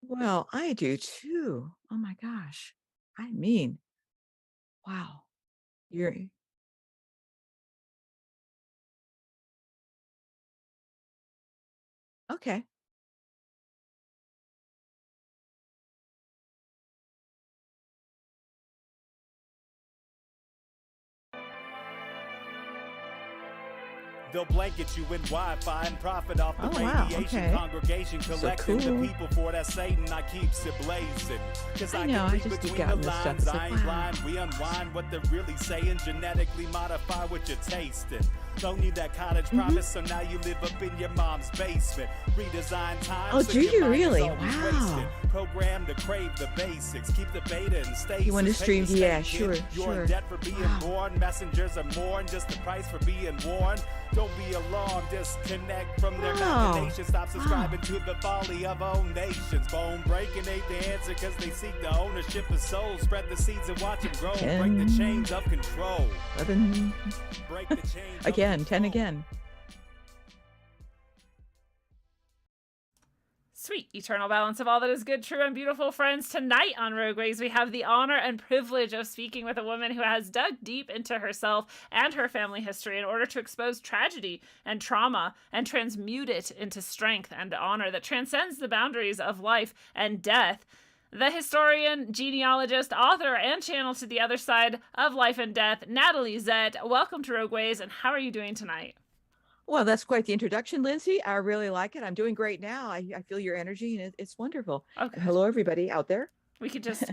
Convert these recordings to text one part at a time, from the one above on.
Well, I do too. Oh my gosh. I mean, wow. You're okay. They'll blanket you in Wi-Fi and profit off the Oh wow. radiation. Okay. Congregation So collecting the cool. people for that Satan. I keeps it blazing. Cause I I know. can I read just geek between out the in this stuff. lines. It's I like, ain't wow. blind. We unwind what they're really saying. Genetically modify what you're tasting. Don't need that college Hmm. promise, so now you live up in your mom's basement. Redesign time Oh, so do your you mind is really? always wasted. Wow. Programmed to crave the basics. Keep the beta in You want to stasis. stream? Paper Yeah, state, sure, kid. You're in sure. debt for being Wow. born. Messengers are more than just the price for being warned. Don't be alarmed, disconnect from their Wow. machinations. Stop subscribing Wow. to the folly of all nations. Bone breaking ain't the answer because they seek the ownership of souls. Spread the seeds and watch them grow. Break the 10, chains of control. 11. Break the chains of Again, 10 control. again. Sweet eternal balance of all that is good, true, and beautiful, friends. Tonight on Rogueways, we have the honor and privilege of speaking with a woman who has dug deep into herself and her family history in order to expose tragedy and trauma and transmute it into strength and honor that transcends the boundaries of life and death. The historian, genealogist, author, and channel to the other side of life and death, Natalie Zett. Welcome to Rogueways, and how are you doing tonight? Well, that's quite the introduction, Lindsay. I really like it. I'm doing great now. I feel your energy and it's wonderful. Oh, And good. hello, everybody out there. We could just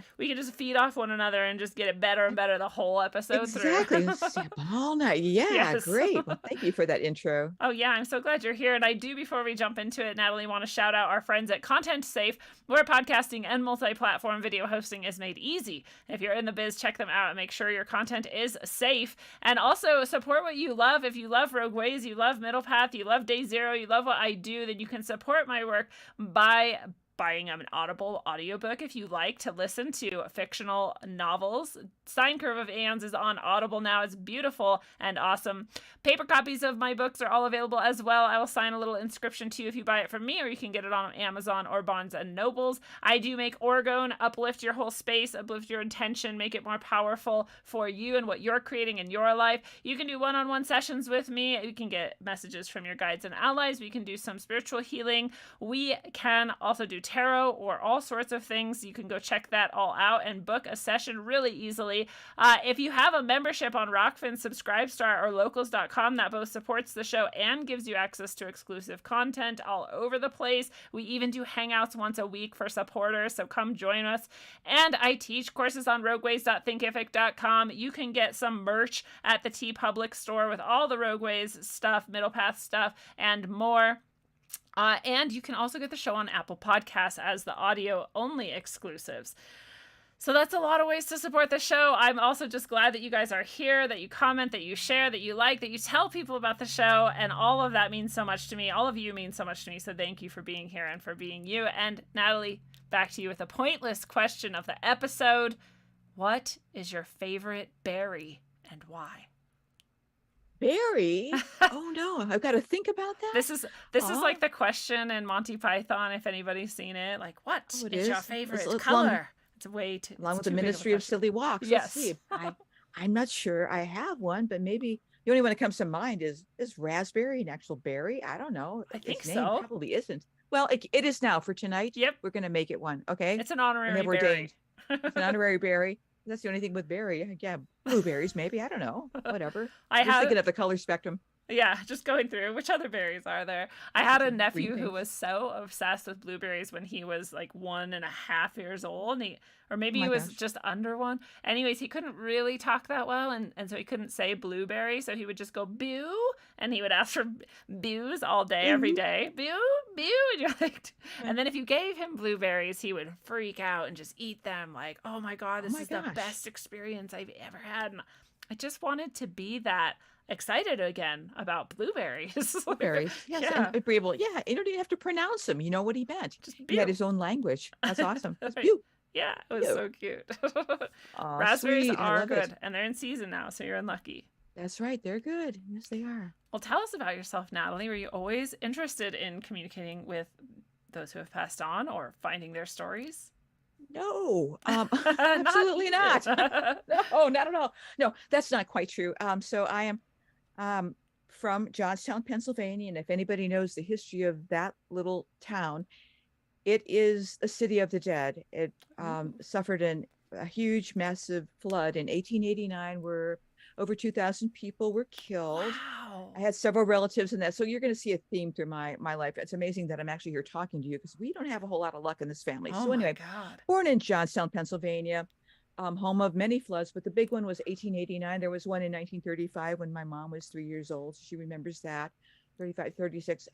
feed off one another and just get it better and better the whole episode through. Exactly. Stay up all night. Yeah, Yes. great. Well, thank you for that intro. Oh, yeah, I'm so glad you're here. And I do, before we jump into it, Natalie, want to shout out our friends at Content Safe, where podcasting and multi platform video hosting is made easy. If you're in the biz, check them out and make sure your content is safe. And also support what you love. If you love Rogue Ways, you love Middle Path, you love Day Zero, you love what I do, then you can support my work by buying an Audible audiobook if you like to listen to fictional novels. Sine Curve of Anne's is on Audible now. It's beautiful and awesome. Paper copies of my books are all available as well. I will sign a little inscription to you if you buy it from me, or you can get it on Amazon or Barnes and Nobles. I do make orgone, uplift your whole space, uplift your intention, make it more powerful for you and what you're creating in your life. You can do one-on-one sessions with me. You can get messages from your guides and allies. We can do some spiritual healing. We can also do tarot or all sorts of things. You can go check that all out and book a session really easily. If you have a membership on Rockfin, Subscribestar, or Locals.com, that both supports the show and gives you access to exclusive content all over the place. We even do hangouts once a week for supporters, so come join us. And I teach courses on rogueways.thinkific.com. You can get some merch at the TeePublic store with all the Rogueways stuff, Middle Path stuff, and more. And you can also get the show on Apple Podcasts as the audio-only exclusives. So that's a lot of ways to support the show. I'm also just glad that you guys are here, that you comment, that you share, that you like, that you tell people about the show, and all of that means so much to me. All of you mean so much to me, so thank you for being here and for being you. And Natalie, back to you with a pointless question of the episode. What is your favorite berry and why? Berry? Oh no, I've got to think about that. This is like the question in Monty Python, if anybody's seen it. Like, what Oh, it is your is. favorite It's color? It's way too along it's with the too big Ministry a of question. Silly Walks. Yes. Let's see. I'm not sure I have one, but maybe the only one that comes to mind is raspberry an actual berry? I don't know. I think Its name so. probably isn't. Well, it is now for tonight. Yep. We're going to make it one. Okay. It's an honorary And they've berry. ordained. It's an honorary berry. That's the only thing with berry. Yeah, blueberries maybe. I don't know. Whatever. I Just have thinking of the color spectrum. Yeah, just going through which other berries are there. I had a Green nephew who things. was so obsessed with blueberries when he was like 1.5 years old, and or maybe Oh he my was gosh. just under one. Anyways, he couldn't really talk that well, and so he couldn't say blueberry, so he would just go boo, and he would ask for boos all day, every day. Boo, boo, and you're like, and then if you gave him blueberries, he would freak out and just eat them like, oh my God, this my is the gosh. best experience I've ever had. And I just wanted to be that excited again about blueberries. Blueberries. Yes. Yeah. And agreeable. Yeah. You don't even have to pronounce them. You know what he meant. Just He had beau. his own language. That's awesome. That's Right. beautiful. Yeah, it was Ew. so cute. Aw, Raspberries sweet. I are love good, it. and they're in season now, so you're unlucky. That's right. They're good. Yes, they are. Well, tell us about yourself, Natalie. Were you always interested in communicating with those who have passed on or finding their stories? No, Not absolutely not. either. No, not at all. No, that's not quite true. So I am um, from Johnstown, Pennsylvania, and if anybody knows the history of that little town, it is a city of the dead. It Ooh. suffered a huge, massive flood in 1889, where over 2,000 people were killed. I Wow. had several relatives in that, so you're going to see a theme through my life. It's amazing that I'm actually here talking to you because we don't have a whole lot of luck in this family. Oh So my anyway, God. born in Johnstown, Pennsylvania, home of many floods, but the big one was 1889. There was one in 1935 when my mom was 3 years old. She remembers that. 35, 36.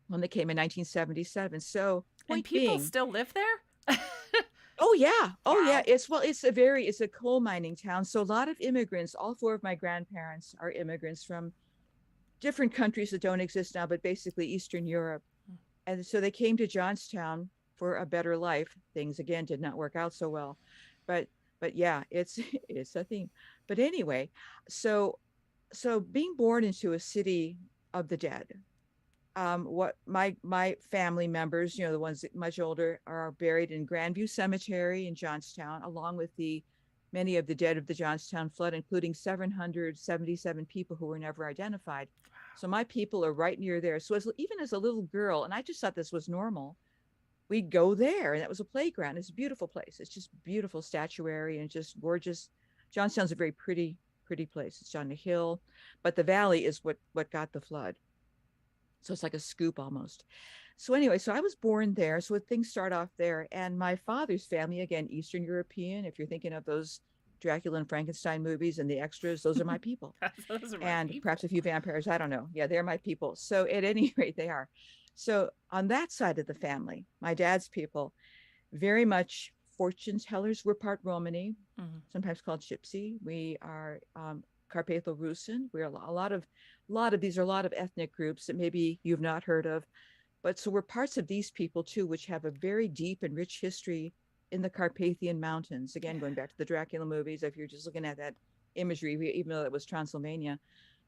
When they came in 1977. So And point people being, still live there? oh yeah, oh yeah. Wow. It's a coal mining town. So a lot of immigrants. All four of my grandparents are immigrants from different countries that don't exist now, but basically Eastern Europe. And so they came to Johnstown for a better life. Things again did not work out so well, but yeah, it's it's a theme. But anyway, so being born into a city of the dead, what my family members, the ones that much older, are buried in Grandview Cemetery in Johnstown, along with the many of the dead of the Johnstown flood, including 777 people who were never identified. So my people are right near there. So even as a little girl, and I just thought this was normal, we'd go there, and that was a playground. It's a beautiful place. It's just beautiful statuary and just gorgeous. Johnstown's a very pretty place. It's on a hill, but the valley is what got the flood. So it's like a scoop almost. So anyway, so I was born there. So things start off there. And my father's family, again, Eastern European, if you're thinking of those Dracula and Frankenstein movies and the extras, those are my people. Those are my And people. perhaps a few vampires, I don't know. Yeah, they're my people. So at any rate, they are. So on that side of the family, my dad's people, very much fortune tellers. We're part Romany, sometimes called Gypsy. We are Carpatho-Rusin. We're a lot of ethnic groups that maybe you've not heard of, but so we're parts of these people too, which have a very deep and rich history in the Carpathian Mountains. Again, going back to the Dracula movies, if you're just looking at that imagery, even though it was Transylvania.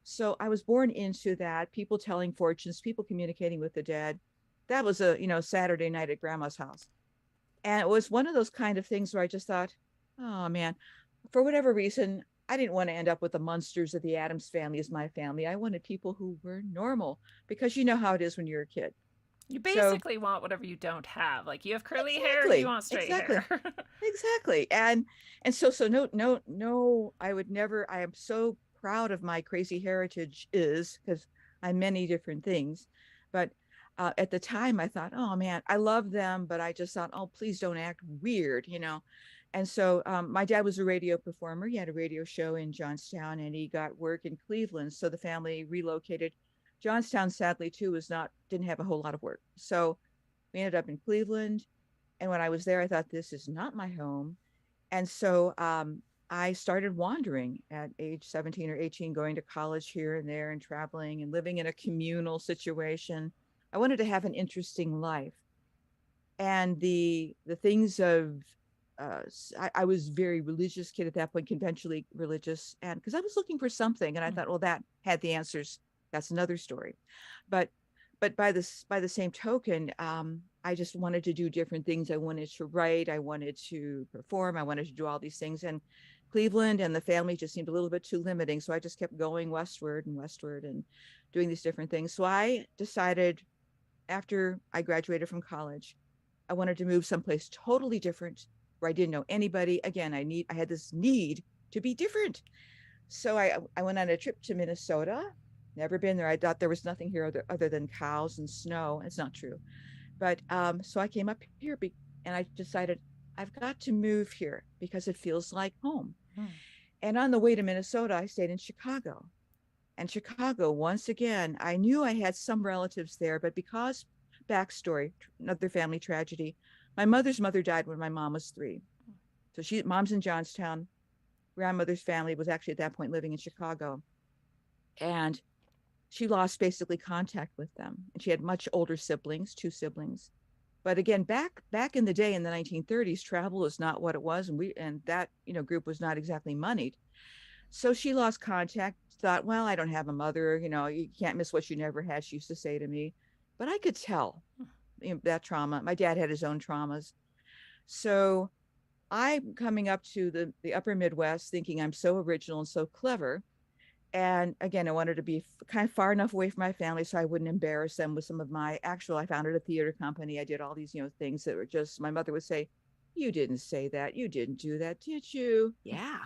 So I was born into that. People telling fortunes, people communicating with the dead. That was a Saturday night at grandma's house, and it was one of those kind of things where I just thought, oh man, for whatever reason, I didn't want to end up with the Munsters of the Addams family as my family. I wanted people who were normal, because you know how it is when you're a kid. You So basically want whatever you don't have. Like you have curly hair, you exactly, want straight exactly, hair. exactly. And so no, I would never. I am so proud of my crazy heritage, is because I'm many different things. But at the time, I thought, oh man, I love them, but I just thought, oh, please don't act weird. And so my dad was a radio performer. He had a radio show in Johnstown, and he got work in Cleveland. So the family relocated. Johnstown, sadly, too, didn't have a whole lot of work. So we ended up in Cleveland. And when I was there, I thought, this is not my home. And so I started wandering at age 17 or 18, going to college here and there and traveling and living in a communal situation. I wanted to have an interesting life. And the things of I was very religious kid at that point, conventionally religious, and because I was looking for something, and I thought, well, that had the answers. That's another story. But by the same token, I just wanted to do different things. I wanted to write. I wanted to perform. I wanted to do all these things, and Cleveland and the family just seemed a little bit too limiting. So I just kept going westward and westward and doing these different things. So I decided, after I graduated from college, I wanted to move someplace totally different, where I didn't know anybody. Again, I had this need to be different. So I went on a trip to Minnesota. Never been there. I thought there was nothing here other than cows and snow. It's not true. But so I came up here, and I decided I've got to move here because it feels like home. And on the way to Minnesota, I stayed in Chicago. And Chicago, once again, I knew I had some relatives there, but because, backstory, another family tragedy, my mother's mother died when my mom was 3. So mom's in Johnstown. Grandmother's family was actually at that point living in Chicago. And she lost basically contact with them. And she had much older siblings, 2 siblings. But again, back in the day in the 1930s, travel was not what it was, and that group was not exactly moneyed. So she lost contact. Thought, well, I don't have a mother. You can't miss what you never had. She used to say to me, but I could tell that trauma. My dad had his own traumas. So I'm coming up to the upper Midwest thinking I'm so original and so clever. And again, I wanted to be kind of far enough away from my family so I wouldn't embarrass them with some of my I founded a theater company. I did all these, things that were just, my mother would say, you didn't say that. You didn't do that, did you? Yeah.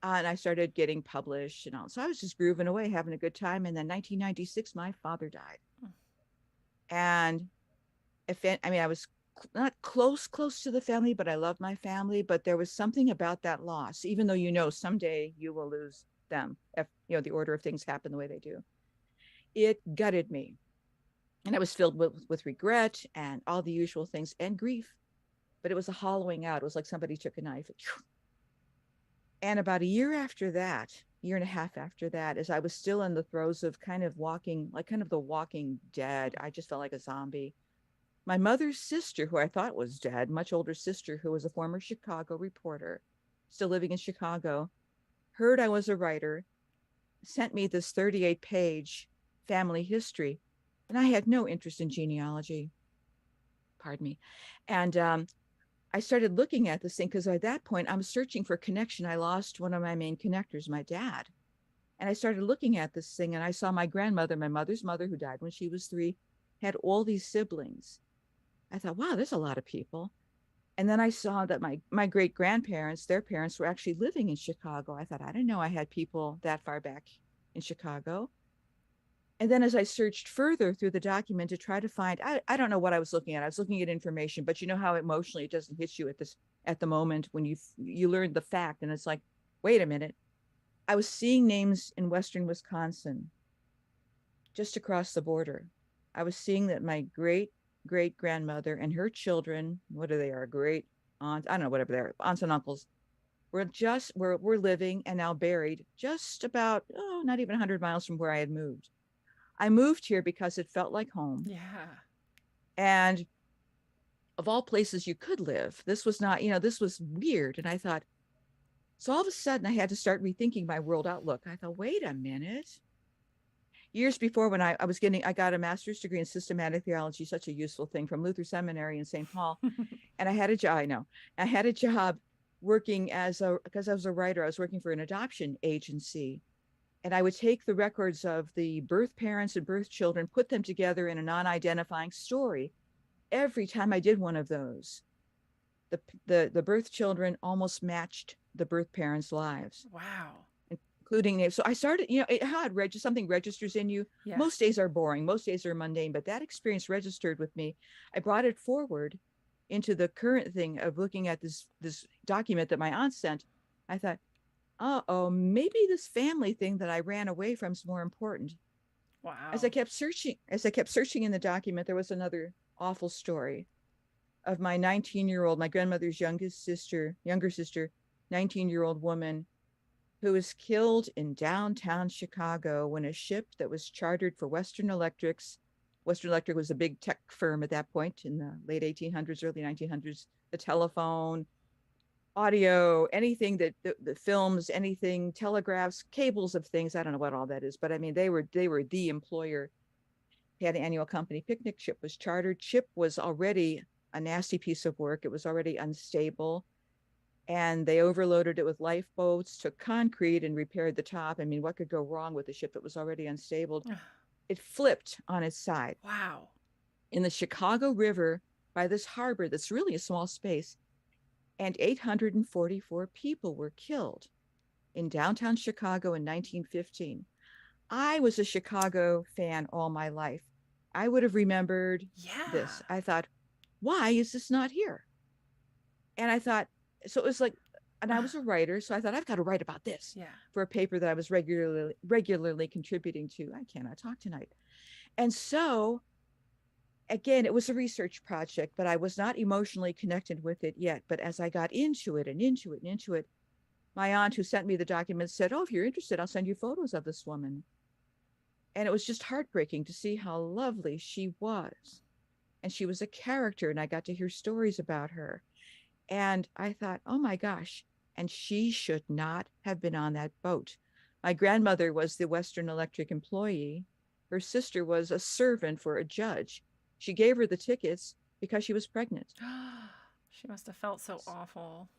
And I started getting published and all. So I was just grooving away, having a good time. And then 1996, my father died. And I was not close to the family, but I loved my family. But there was something about that loss, even though someday you will lose them if the order of things happen the way they do. It gutted me, and I was filled with regret and all the usual things and grief. But it was a hollowing out. It was like somebody took a knife. And about a year and a half after that, as I was still in the throes of kind of the walking dead, I just felt like a zombie. My mother's sister, who I thought was dead, much older sister, who was a former Chicago reporter, still living in Chicago, heard I was a writer, sent me this 38-page family history, and I had no interest in genealogy. Pardon me. And I started looking at this thing because at that point I'm searching for connection. I lost one of my main connectors, my dad. And I started looking at this thing and I saw my grandmother, my mother's mother, who died when she was 3, had all these siblings. I thought, wow, there's a lot of people. And then I saw that my great grandparents, their parents were actually living in Chicago. I thought, I didn't know I had people that far back in Chicago. And then as I searched further through the document to try to find, I don't know what I was looking at. I was looking at information, but you know how emotionally it doesn't hit you at the moment when you learn the fact. And it's like, wait a minute. I was seeing names in Western Wisconsin, just across the border. I was seeing that my great grandmother and her children, what are they, our great aunts, I don't know, whatever they are, aunts and uncles, were living and now buried just about, not even 100 miles from where I had moved. I moved here because it felt like home. Yeah. And of all places you could live, this was not, this was weird. And I thought, so all of a sudden I had to start rethinking my world outlook. I thought, wait a minute. Years before, when I got a master's degree in systematic theology, such a useful thing, from Luther Seminary in St. Paul. And I had a job, working because I was a writer, I was working for an adoption agency. And I would take the records of the birth parents and birth children, put them together in a non-identifying story. Every time I did one of those, the birth children almost matched the birth parents' lives. Wow. Including names. So I started, how something registers in you. Yeah. Most days are boring. Most days are mundane, but that experience registered with me. I brought it forward into the current thing of looking at this document that my aunt sent. I thought, maybe this family thing that I ran away from is more important. Wow. As I kept searching in the document, there was another awful story of my 19-year-old, my grandmother's younger sister, 19-year-old woman, who was killed in downtown Chicago when a ship that was chartered for Western Electric was a big tech firm at that point in the late 1800s, early 1900s, the telephone, audio, anything that the films, anything, telegraphs, cables of things. I don't know what all that is, but I mean, they were the employer. They had an annual company picnic. Ship was chartered. Ship was already a nasty piece of work. It was already unstable. And they overloaded it with lifeboats, took concrete and repaired the top. I mean, what could go wrong with a ship that was already unstable? It flipped on its side. Wow. In the Chicago River by this harbor that's really a small space. And 844 people were killed in downtown Chicago in 1915. I was a Chicago fan all my life. I would have remembered this. I thought, why is this not here? And I thought, so it was like, and I was a writer, so I thought, I've got to write about this for a paper that I was regularly contributing to. I cannot talk tonight. And so, again, it was a research project, but I was not emotionally connected with it yet. But as I got into it, my aunt who sent me the documents said, if you're interested, I'll send you photos of this woman. And it was just heartbreaking to see how lovely she was. And she was a character, and I got to hear stories about her. And I thought, oh my gosh, and she should not have been on that boat. My grandmother was the Western Electric employee. Her sister was a servant for a judge. She gave her the tickets because she was pregnant. She must have felt so awful.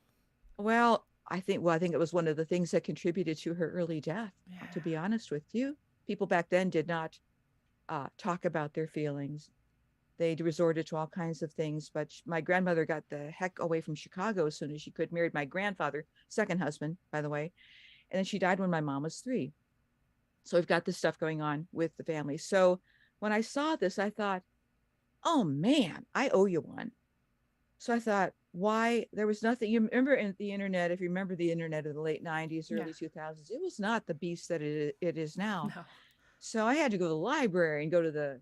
Well, I think it was one of the things that contributed to her early death. Yeah. To be honest with you, people back then did not talk about their feelings. They resorted to all kinds of things. But my grandmother got the heck away from Chicago as soon as she could. Married my grandfather, second husband, by the way, and then she died when my mom was 3. So we've got this stuff going on with the family. So when I saw this, I thought, oh man, I owe you one. So I thought, why? There was nothing. You remember in the internet, if you remember the internet of the late 90s, early 2000s, it was not the beast that it is now. No. So I had to go to the library and go to the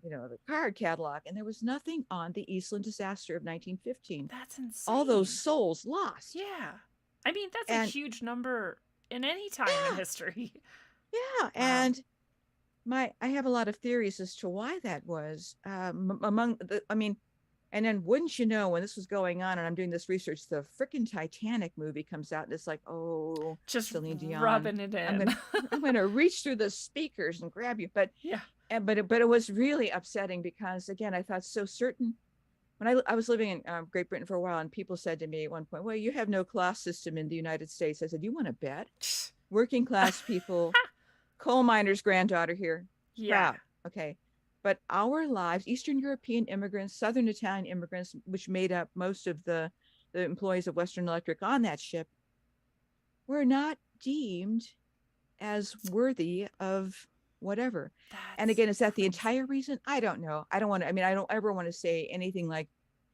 card catalog, and there was nothing on the Eastland disaster of 1915. That's insane. All those souls lost. Yeah. I mean, that's a huge number in any time in history. Yeah. Wow. And I have a lot of theories as to why that was. And then wouldn't you know, when this was going on and I'm doing this research, the freaking Titanic movie comes out and it's like, oh, just Celine Dion, rubbing it in. I'm gonna reach through the speakers and grab you. But yeah. But it was really upsetting because, again, I thought so certain. When I was living in Great Britain for a while, and people said to me at one point, well, you have no class system in the United States. I said, you want to bet? Working class people, coal miner's granddaughter here. Yeah. Proud. Okay. But our lives, Eastern European immigrants, Southern Italian immigrants, which made up most of the employees of Western Electric on that ship, were not deemed as worthy of whatever. And again, is that the entire reason? I don't know. I don't ever want to say anything like,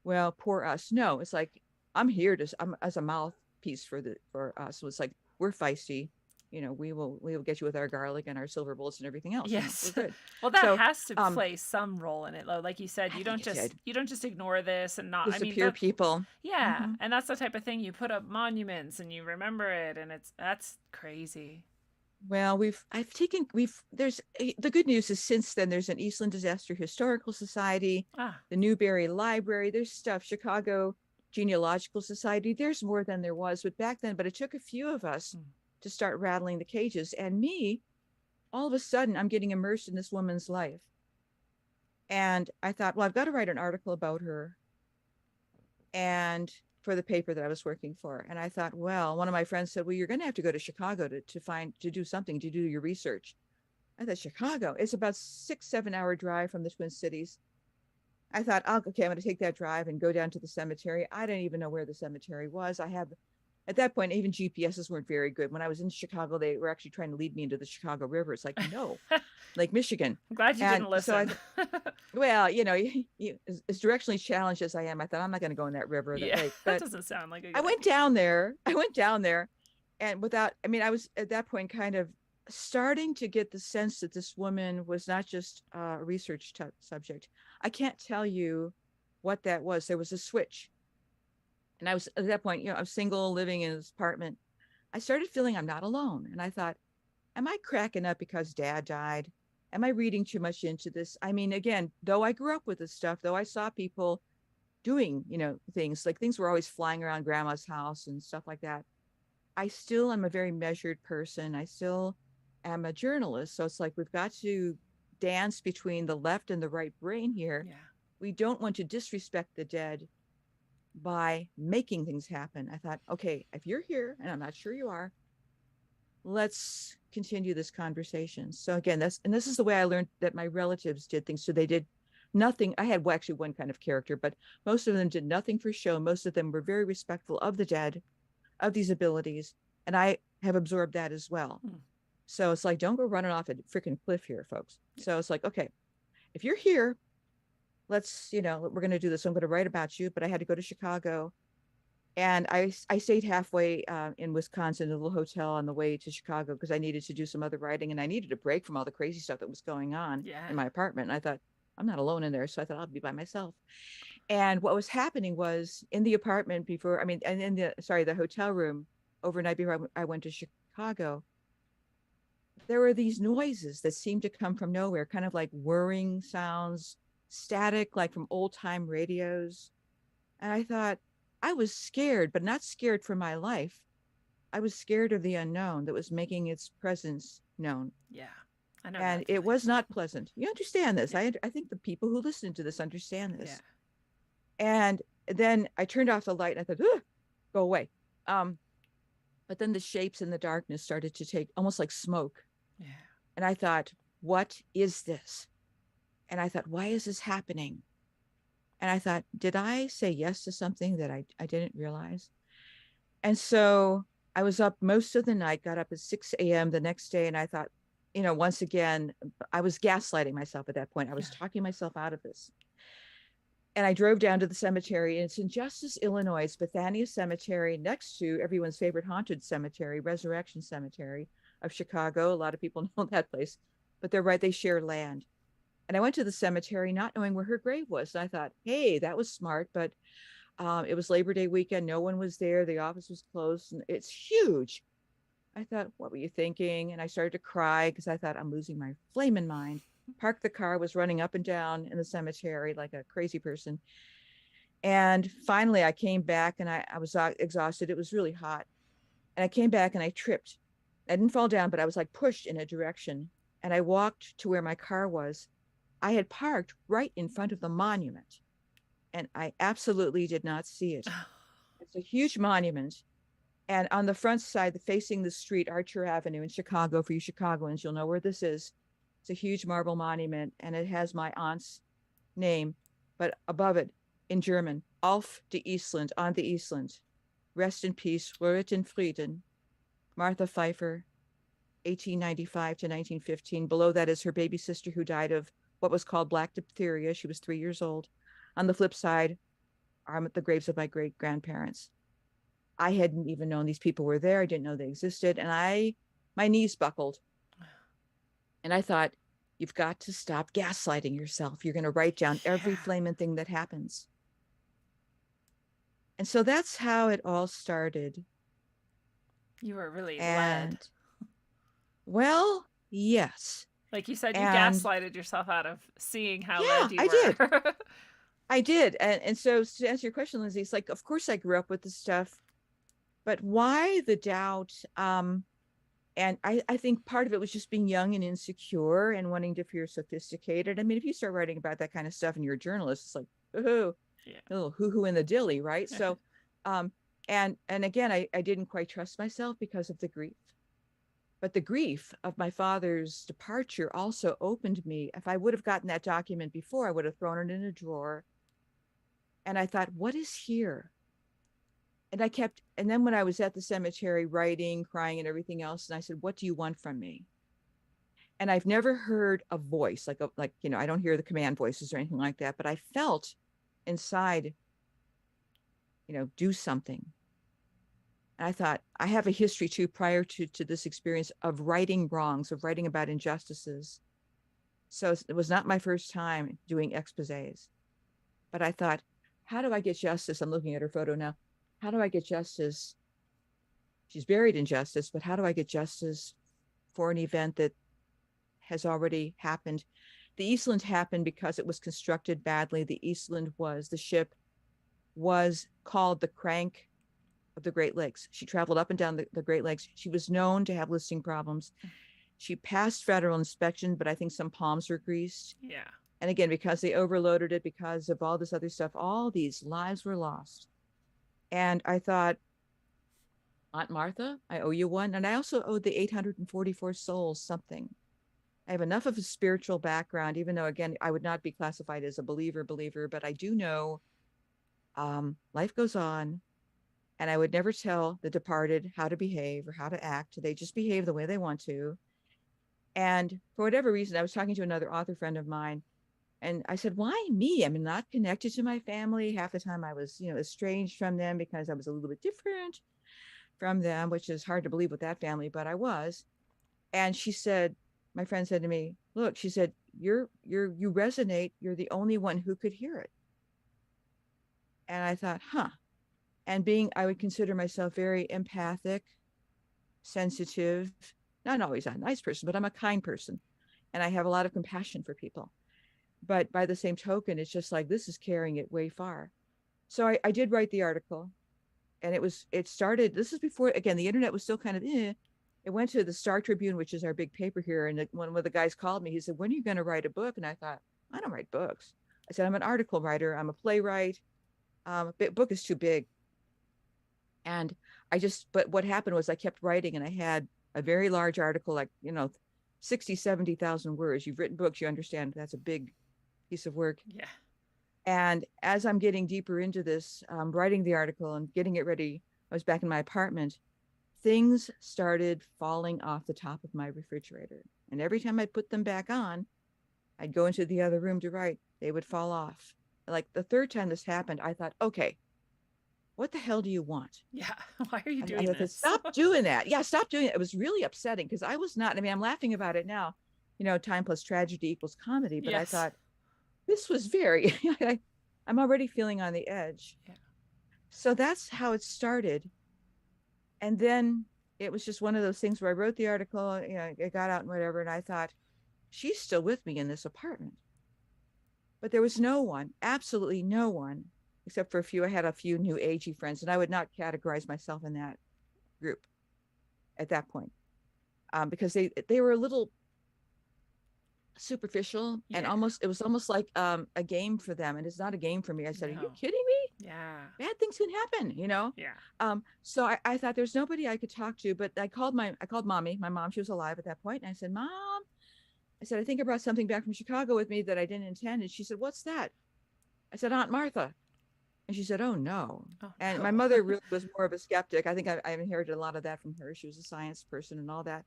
well, poor us. No, it's like, I'm here as a mouthpiece for us. So it's like, we're feisty. We will get you with our garlic and our silver bullets and everything else. Yes. We're good. Well, that has to play some role in it, though. Like you said, you don't just ignore this and not disappear people. Yeah. Mm-hmm. And that's the type of thing, you put up monuments and you remember it, and that's crazy. Well, there's the good news is since then there's an Eastland Disaster Historical Society, the Newberry Library, there's stuff, Chicago Genealogical Society. There's more than there was, but it took a few of us to start rattling the cages. And me, all of a sudden, I'm getting immersed in this woman's life. And I thought, well, I've got to write an article about her. And for the paper that I was working for. And I thought, well, one of my friends said, well, you're going to have to go to Chicago to do something, to do your research. I thought, Chicago, it's about 6-7 hour drive from the Twin Cities. I thought, okay, I'm going to take that drive and go down to the cemetery. I didn't even know where the cemetery was. At that point, even GPSs weren't very good. When I was in Chicago, they were actually trying to lead me into the Chicago River. It's like, no, Lake Michigan. I'm glad you didn't listen. So well, as directionally challenged as I am, I thought, I'm not going to go in that river. Lake. But that doesn't sound like a good I went down there. And I was at that point kind of starting to get the sense that this woman was not just a research subject. I can't tell you what that was. There was a switch. And I was at that point, I'm single, living in this apartment. I started feeling I'm not alone. And I thought, am I cracking up because Dad died? Am I reading too much into this? I mean, again, though I grew up with this stuff, though I saw people doing, things were always flying around Grandma's house and stuff like that. I still am a very measured person. I still am a journalist. So it's like, we've got to dance between the left and the right brain here. Yeah. We don't want to disrespect the dead by making things happen. I thought, okay, if you're here, and I'm not sure you are, let's continue this conversation. So again, this is the way I learned that my relatives did things. So they did nothing. I had actually one kind of character, but most of them did nothing for show. Most of them were very respectful of the dead, of these abilities. And I have absorbed that as well. So it's like, don't go running off a freaking cliff here, folks. So it's like, okay, if you're here, let's, we're going to do this. I'm going to write about you, but I had to go to Chicago. And I stayed halfway in Wisconsin, in a little hotel on the way to Chicago, because I needed to do some other writing and I needed a break from all the crazy stuff that was going on in my apartment. And I thought, I'm not alone in there. So I thought I'll be by myself. And what was happening was in the apartment the hotel room overnight before I went to Chicago, there were these noises that seemed to come from nowhere, kind of like whirring sounds, static, like from old time radios. And I thought, I was scared, but not scared for my life. I was scared of the unknown that was making its presence known. Yeah. I know And that it feeling. was not pleasant. You understand this. Yeah. I think the people who listen to this understand Yeah. this. And then I turned off the light and I thought, go away. Um, but then the shapes in the darkness started to take almost like smoke. Yeah. And I thought, what is this? And I thought, why is this happening? And I thought, did I say yes to something that I didn't realize? And so I was up most of the night, got up at 6 a.m. the next day, and I thought, once again, I was gaslighting myself at that point. I was talking myself out of this. And I drove down to the cemetery, and it's in Justice, Illinois, Bethania Cemetery, next to everyone's favorite haunted cemetery, Resurrection Cemetery of Chicago. A lot of people know that place, but they're right, they share land. And I went to the cemetery not knowing where her grave was. And I thought, hey, that was smart, but it was Labor Day weekend. No one was there. The office was closed, and it's huge. I thought, what were you thinking? And I started to cry because I thought, I'm losing my flaming mind. Parked the car, was running up and down in the cemetery like a crazy person. And finally, I came back and I was exhausted. It was really hot. And I came back and I tripped. I didn't fall down, but I was like pushed in a direction. And I walked to where my car was. I had parked right in front of the monument, and I absolutely did not see it. It's a huge monument. And on the front side, facing the street, Archer Avenue in Chicago, for you Chicagoans, you'll know where this is. It's a huge marble monument, and it has my aunt's name, but above it, in German, Auf die Island, on the Island. Rest in peace, ruhet in Frieden. Martha Pfeiffer, 1895 to 1915. Below that is her baby sister who died of what was called black diphtheria. She was 3 years old. On the flip side are the graves of my great grandparents. I hadn't even known these people were there. I didn't know they existed. And my knees buckled. And I thought, you've got to stop gaslighting yourself. You're going to write down every flaming thing that happens. And so that's how it all started. You were really And, led. well, yes. Like you said, you And gaslighted yourself out of seeing how yeah, led you I were. did. I did. And so to answer your question, Lindsay, it's like, of course I grew up with this stuff, but why the doubt? And I think part of it was just being young and insecure and wanting to feel sophisticated. I mean, if you start writing about that kind of stuff and you're a journalist, it's like, ooh, a little hoo-hoo in the dilly, right? So, and again, I didn't quite trust myself because of the grief. But the grief of my father's departure also opened me. If I would have gotten that document before, I would have thrown it in a drawer. And I thought, what is here? And then when I was at the cemetery writing, crying, and everything else, and I said, what do you want from me? And I've never heard a voice like, I don't hear the command voices or anything like that, but I felt inside, do something. And I thought, I have a history too, prior to this experience, of righting wrongs, of writing about injustices. So it was not my first time doing exposés, but I thought, how do I get justice? I'm looking at her photo now. How do I get justice? She's buried in justice, but how do I get justice for an event that has already happened? The Eastland happened because it was constructed badly. The ship was called the Crank of the Great Lakes. She traveled up and down the Great Lakes. She was known to have listing problems. She passed federal inspection, but I think some palms were greased. Yeah. And again, because they overloaded it, because of all this other stuff, all these lives were lost. And I thought, Aunt Martha, I owe you one. And I also owe the 844 souls something. I have enough of a spiritual background, even though, again, I would not be classified as a believer, but I do know life goes on. And I would never tell the departed how to behave or how to act. They just behave the way they want to. And for whatever reason, I was talking to another author friend of mine, and I said, why me? I'm not connected to my family. Half the time I was, estranged from them because I was a little bit different from them, which is hard to believe with that family, but I was. And she said, my friend said to me, look, she said, you resonate. You're the only one who could hear it. And I thought, and I would consider myself very empathic, sensitive, not always a nice person, but I'm a kind person. And I have a lot of compassion for people. But by the same token, it's just like, this is carrying it way far. So I did write the article, and it started, this is before, again, the internet was still kind of, it went to the Star Tribune, which is our big paper here. And one of the guys called me. He said, "When are you going to write a book?" And I thought, I don't write books. I said, "I'm an article writer. I'm a playwright. A book is too big." And but what happened was I kept writing, and I had a very large article, like, 60, 70,000 words. You've written books, you understand that's a big piece of work. Yeah. And as I'm getting deeper into this, writing the article and getting it ready, I was back in my apartment. Things started falling off the top of my refrigerator. And every time I'd put them back on, I'd go into the other room to write. They would fall off. Like the third time this happened, I thought, okay, what the hell do you want? Yeah. Why are you doing I this? Stop doing that. Yeah, stop doing it. It was really upsetting because I was not, I mean, I'm laughing about it now, time plus tragedy equals comedy. But I thought this was very, I'm already feeling on the edge. Yeah. So that's how it started. And then it was just one of those things where I wrote the article, it got out and whatever. And I thought, she's still with me in this apartment. But there was no one, absolutely no one, except for I had a few new agey friends, and I would not categorize myself in that group at that point, because they were a little superficial, and it was almost like a game for them, and it's not a game for me. I said, "Are you kidding me? Yeah, bad things can happen, Yeah. So I thought there's nobody I could talk to, but I called mommy. My mom, she was alive at that point, and I said, "Mom," I said, "I think I brought something back from Chicago with me that I didn't intend." And she said, "What's that?" I said, "Aunt Martha." And she said, "Oh no." And my mother really was more of a skeptic. I think I inherited a lot of that from her. She was a science person and all that.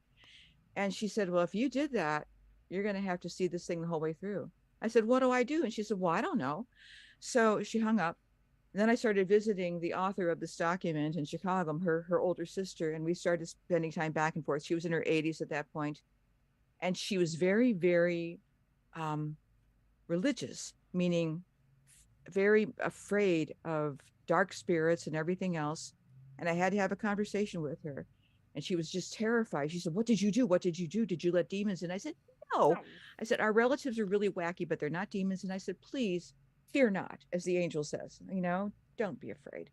And she said, "Well, if you did that, you're going to have to see this thing the whole way through." I said, "What do I do?" And she said, "Well, I don't know." So she hung up. And then I started visiting the author of this document in Chicago, her older sister, and we started spending time back and forth. She was in her 80s at that point. And she was very, very religious, meaning very afraid of dark spirits and everything else. And I had to have a conversation with her. And she was just terrified. She said, "What did you do? What did you do? Did you let demons in?" I said, "No." I said, "Our relatives are really wacky, but they're not demons." And I said, "Please, fear not," as the angel says, don't be afraid.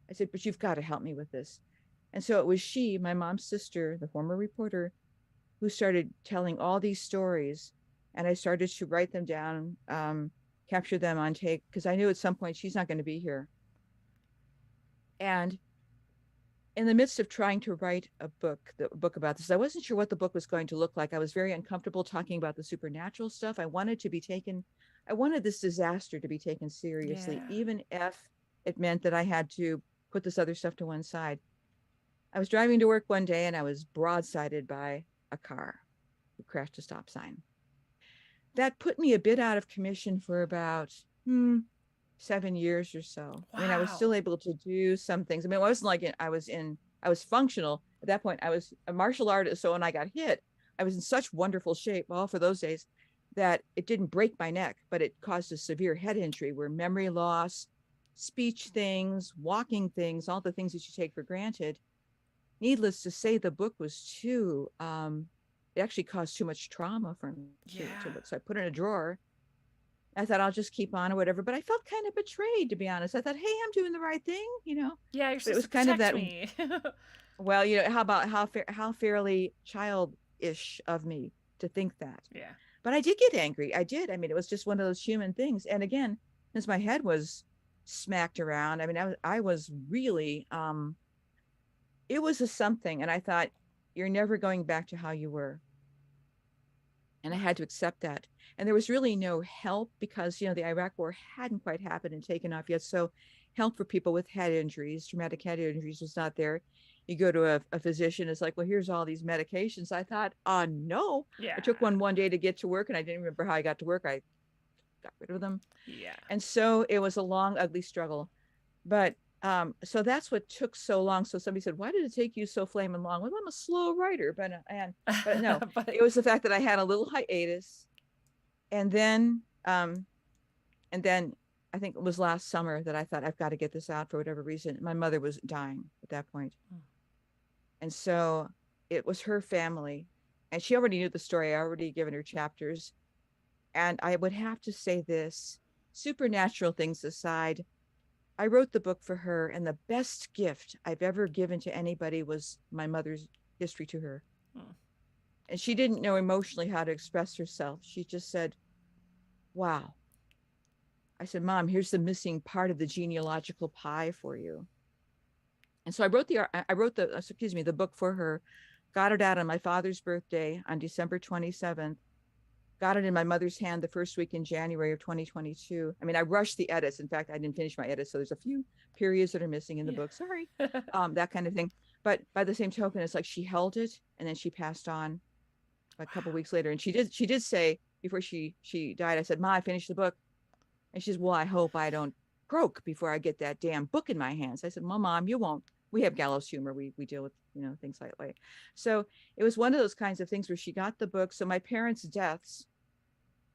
I said, "But you've got to help me with this." And so it was she, my mom's sister, the former reporter, who started telling all these stories. And I started to write them down, capture them on tape, because I knew at some point she's not going to be here. And in the midst of trying to write a book about this, I wasn't sure what the book was going to look like. I was very uncomfortable talking about the supernatural stuff. I wanted this disaster to be taken seriously, even if it meant that I had to put this other stuff to one side. I was driving to work one day and I was broadsided by a car who crashed a stop sign. That put me a bit out of commission for about 7 years or so. Wow. I mean, I was still able to do some things. I mean, it wasn't like I was functional at that point. I was a martial artist. So when I got hit, I was in such wonderful shape, well, for those days, that it didn't break my neck, but it caused a severe head injury where memory loss, speech things, walking things, all the things that you take for granted. Needless to say, the book was too, it actually caused too much trauma for me to look. So I put it in a drawer. I thought I'll just keep on or whatever, but I felt kind of betrayed, to be honest. I thought, hey, I'm doing the right thing, Yeah, you're supposed it was to kind of that. Me. Well, how about how fairly childish of me to think that? Yeah. But I did get angry. I did. I mean, it was just one of those human things. And again, since my head was smacked around, I mean, I was really, it was a something. And I thought, you're never going back to how you were. And I had to accept that. And there was really no help because, the Iraq war hadn't quite happened and taken off yet. So help for people with head injuries, traumatic head injuries, was not there. You go to a physician, it's like, well, here's all these medications. I thought, no. Yeah. I took one day to get to work and I didn't remember how I got to work. I got rid of them. Yeah. And so it was a long, ugly struggle. But so that's what took so long. So somebody said, "Why did it take you so flaming long?" Well, I'm a slow writer, but no, it was the fact that I had a little hiatus. And then I think it was last summer that I thought, I've got to get this out for whatever reason. My mother was dying at that point. And so it was her family, and she already knew the story. I already given her chapters. And I would have to say this, supernatural things aside, I wrote the book for her, and the best gift I've ever given to anybody was my mother's history to her. Hmm. And she didn't know emotionally how to express herself. She just said, wow. I said, Mom, here's the missing part of the genealogical pie for you. And so I wrote the book for her, got it out on my father's birthday on December 27th, got it in my mother's hand the first week in January of 2022. I mean, I rushed the edits. In fact, I didn't finish my edits. So there's a few periods that are missing in the book. Sorry, that kind of thing. But by the same token, it's like she held it and then she passed on a couple weeks later. And she did say before she died, I said, Ma, I finished the book. And she says, well, I hope I don't croak before I get that damn book in my hands. I said, well, Mom, you won't. We have gallows humor. We deal with, things like that. So it was one of those kinds of things where she got the book. So my parents' deaths,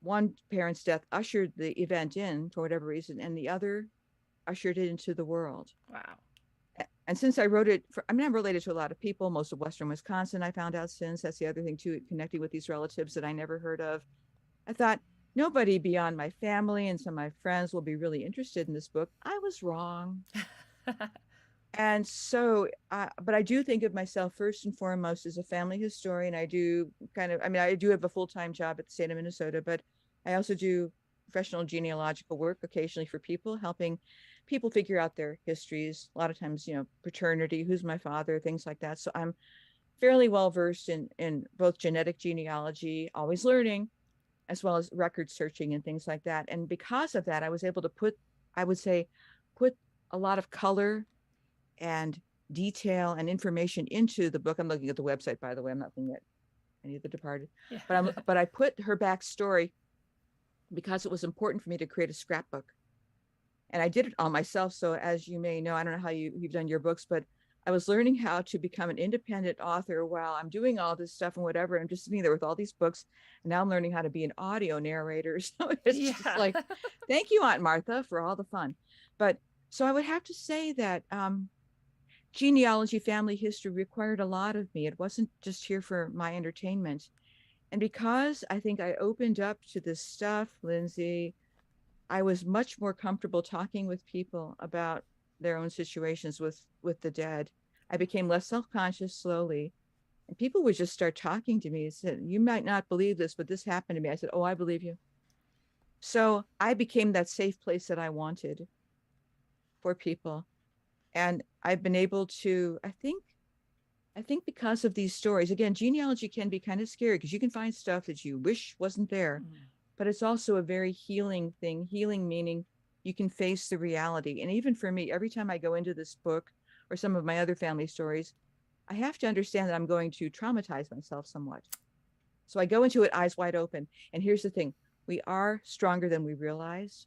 one parent's death ushered the event in for whatever reason, and the other ushered it into the world. Wow. And since I wrote it, I'm related to a lot of people, most of Western Wisconsin, I found out since. That's the other thing too, connecting with these relatives that I never heard of. I thought, nobody beyond my family and some of my friends will be really interested in this book. I was wrong. And so, but I do think of myself first and foremost as a family historian. I do I do have a full-time job at the state of Minnesota, but I also do professional genealogical work occasionally for people, helping people figure out their histories. A lot of times, paternity, who's my father, things like that. So I'm fairly well versed in both genetic genealogy, always learning, as well as record searching and things like that. And because of that, I was able to put a lot of color and detail and information into the book. I'm looking at the website, by the way. I'm not looking at any of the departed, but I put her backstory because it was important for me to create a scrapbook. And I did it all myself. So as you may know, I don't know how you've done your books, but I was learning how to become an independent author while I'm doing all this stuff and whatever. I'm just sitting there with all these books. And now I'm learning how to be an audio narrator. So it's just like, thank you, Aunt Martha, for all the fun. But so I would have to say that genealogy, family history required a lot of me. It wasn't just here for my entertainment. And because I think I opened up to this stuff, Lindsay, I was much more comfortable talking with people about their own situations with the dead. I became less self-conscious slowly, and people would just start talking to me and said, you might not believe this, but this happened to me. I said, oh, I believe you. So I became that safe place that I wanted for people. And I've been able to, I think because of these stories, again, genealogy can be kind of scary because you can find stuff that you wish wasn't there, but it's also a very healing thing. Healing meaning you can face the reality. And even for me, every time I go into this book or some of my other family stories, I have to understand that I'm going to traumatize myself somewhat. So I go into it eyes wide open. And here's the thing, we are stronger than we realize,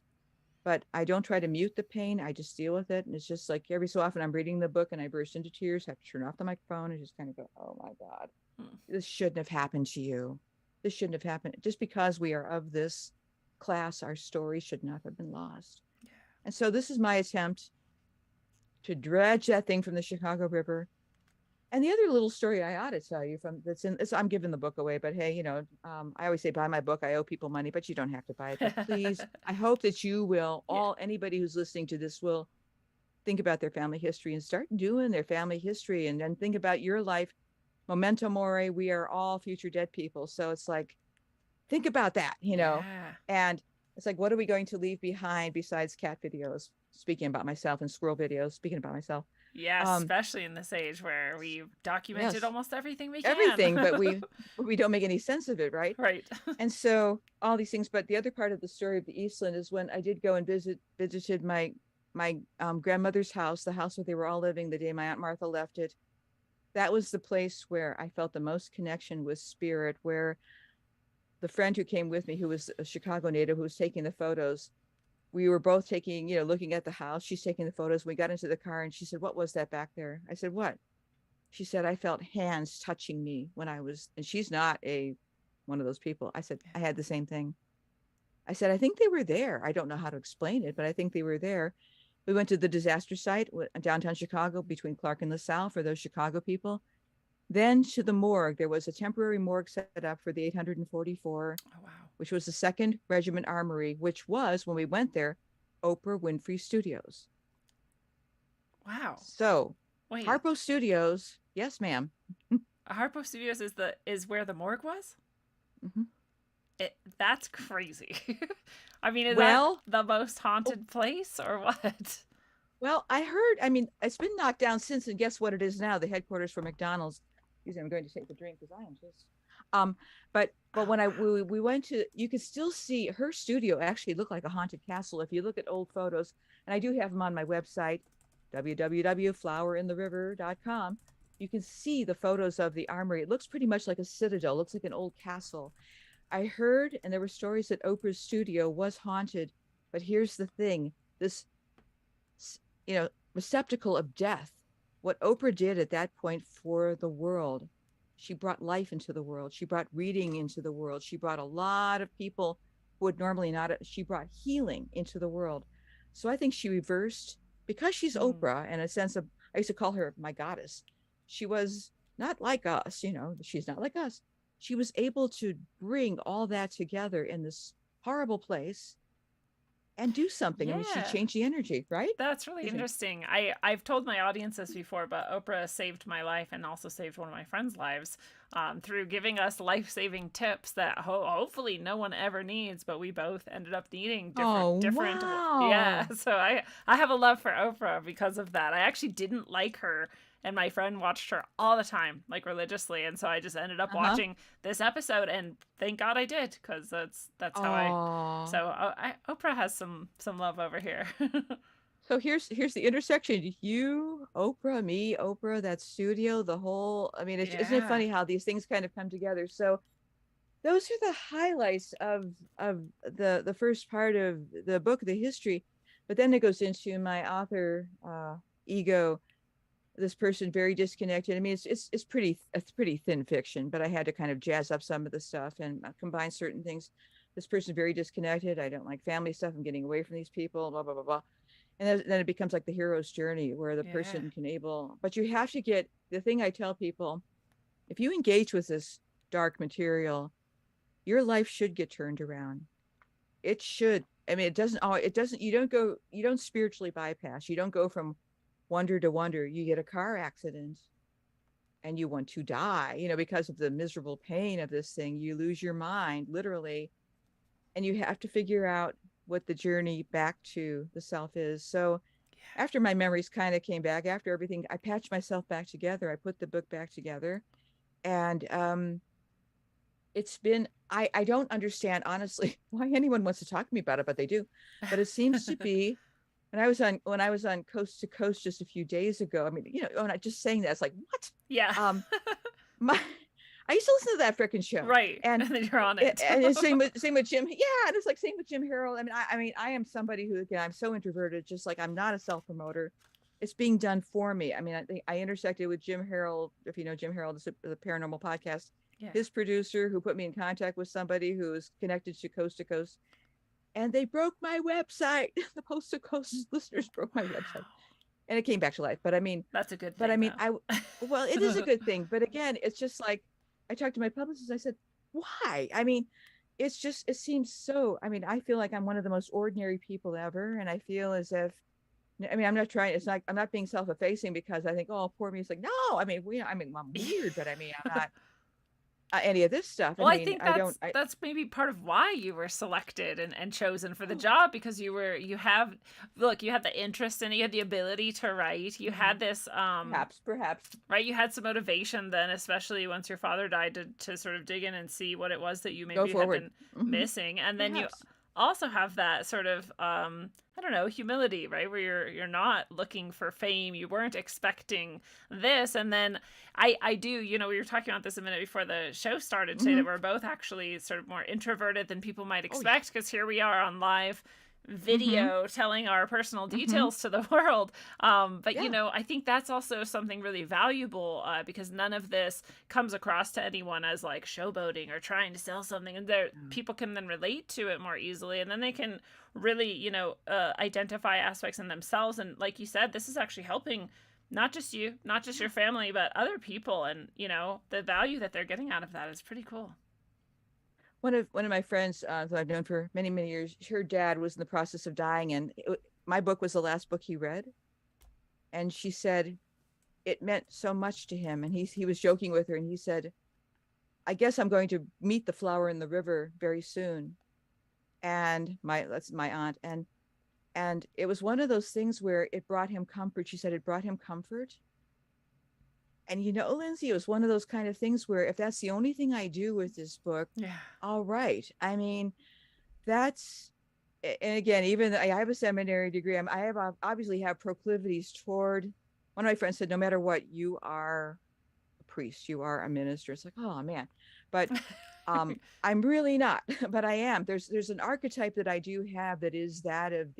but I don't try to mute the pain. I just deal with it. And it's just like every so often I'm reading the book and I burst into tears, have to turn off the microphone and just kind of go, oh my God, this shouldn't have happened to you. This shouldn't have happened. Just because we are of this class, our story should not have been lost. Yeah. And so this is my attempt to dredge that thing from the Chicago River. And the other little story I ought to tell you I'm giving the book away, but hey, I always say buy my book. I owe people money, but you don't have to buy it. But please, I hope that you will, anybody who's listening to this will think about their family history and start doing their family history and then think about your life. Memento mori, we are all future dead people. So it's like, think about that, and it's like, what are we going to leave behind besides cat videos? Speaking about myself and squirrel videos, speaking about myself. Yeah, especially in this age where we've documented almost everything we can. Everything, but we don't make any sense of it, right? Right. And so all these things, but the other part of the story of the Eastland is when I did go and visited my grandmother's house, the house where they were all living the day my Aunt Martha left it. That was the place where I felt the most connection with spirit, where the friend who came with me, who was a Chicago native, who was taking the photos, we were both taking, looking at the house. She's taking the photos. We got into the car and she said, what was that back there? I said, what? She said, I felt hands touching me when I was, and she's not one of those people. I said, I had the same thing. I said, I think they were there. I don't know how to explain it, but I think they were there. We went to the disaster site downtown Chicago between Clark and LaSalle for those Chicago people. Then to the morgue. There was a temporary morgue set up for the 844, which was the 2nd Regiment Armory, which was, when we went there, Oprah Winfrey Studios. Wow. So Harpo Studios, yes, ma'am. Harpo Studios is where the morgue was. Mm-hmm. That's crazy. I mean, is that Well, the most haunted place or what? well, I heard. I mean, it's been knocked down since, and guess what it is now? The headquarters for McDonald's. Excuse me, I'm going to take a drink because I am just. Um, but when we went to, you could still see her studio actually looked like a haunted castle if you look at old photos, and I do have them on my website, www.flowerintheriver.com. You can see the photos of the armory. It looks pretty much like a citadel. It looks like an old castle. I heard, and there were stories that Oprah's studio was haunted, but here's the thing: this receptacle of death. What Oprah did at that point for the world, she brought life into the world. She brought reading into the world. She brought a lot of people who would normally not. She brought healing into the world. So I think she reversed because she's Oprah in a sense of. I used to call her my goddess. She was not like us, she's not like us. She was able to bring all that together in this horrible place and do something. I mean, she Yeah. changed the energy, right? That's really interesting. I've told my audience this before, but Oprah saved my life and also saved one of my friends' lives through giving us life-saving tips that hopefully no one ever needs, but we both ended up needing different. Wow. Yeah. So I have a love for Oprah because of that. I actually didn't like her. And my friend watched her all the time, like religiously, and so I just ended up watching this episode, and thank God I did, because that's how I. So Oprah has some love over here. So here's the intersection. You, Oprah, me, Oprah, that studio, the whole. I mean, isn't it funny how these things kind of come together? So those are the highlights of the first part of the book, the history, but then it goes into my author ego. This person very disconnected. I mean, it's pretty thin fiction, but I had to kind of jazz up some of the stuff and combine certain things. This person very disconnected. I don't like family stuff. I'm getting away from these people. Blah blah blah blah. And then it becomes like the hero's journey where the person can able. But you have to get the thing I tell people: if you engage with this dark material, your life should get turned around. It should. I mean, it doesn't. Oh, it doesn't. You don't go. You don't spiritually bypass. You don't go from wonder to wonder. You get a car accident and you want to die, because of the miserable pain of this thing. You lose your mind, literally, and you have to figure out what the journey back to the self is. So after my memories kind of came back, after everything, I patched myself back together. I put the book back together, and it's been. I don't understand honestly why anyone wants to talk to me about it, but they do. But it seems to be. When I was on Coast to Coast just a few days ago, I mean, when I just saying that, it's like, what? Yeah. I used to listen to that freaking show, right? And then you're on it. And same with Jim. Yeah, and it's like same with Jim Harrell. I mean, I am somebody who, again, I'm so introverted. Just like I'm not a self promoter. It's being done for me. I mean, I think I intersected with Jim Harrell. If you know Jim Harrell, the Paranormal Podcast. Yeah. His producer, who put me in contact with somebody who is connected to Coast, and they broke my website. The Post to Coast listeners broke my website, and it came back to life. But I mean, that's a good thing. But I mean, well, it is a good thing. But again, it's just like I talked to my publicist. I said, why? I mean, it seems so. I mean, I feel like I'm one of the most ordinary people ever, and I feel as if. I mean, I'm not trying. I'm not being self-effacing because I think, oh, poor me. It's like, no. I mean, I'm weird, but I mean, I'm not. Any of this stuff. Well, I think that's maybe part of why you were selected and chosen for the job, because you had the interest in it, you had the ability to write, you had this perhaps right, you had some motivation then, especially once your father died, to sort of dig in and see what it was that you maybe had been missing, and then you also have that sort of I don't know, humility, right? Where you're not looking for fame. You weren't expecting this. And then I do, we were talking about this a minute before the show started today, that we're both actually sort of more introverted than people might expect, because here we are on live video telling our personal details to the world. But I think that's also something really valuable, because none of this comes across to anyone as like showboating or trying to sell something, and people can then relate to it more easily, and then they can really identify aspects in themselves. And like you said, this is actually helping not just you, not just your family, but other people, and the value that they're getting out of that is pretty cool. One of my friends that I've known for many, many years, her dad was in the process of dying, and my book was the last book he read. And she said, it meant so much to him. And he was joking with her, and he said, I guess I'm going to meet the flower in the river very soon. And that's my aunt. And it was one of those things where it brought him comfort. She said it brought him comfort. And Lindsay, it was one of those kind of things where if that's the only thing I do with this book, yeah, all right. I mean, that's, and again, even I have a seminary degree. I have obviously have proclivities toward. One of my friends said, no matter what, you are a priest, you are a minister. It's like, oh man, but I'm really not, but I am. There's an archetype that I do have that is that of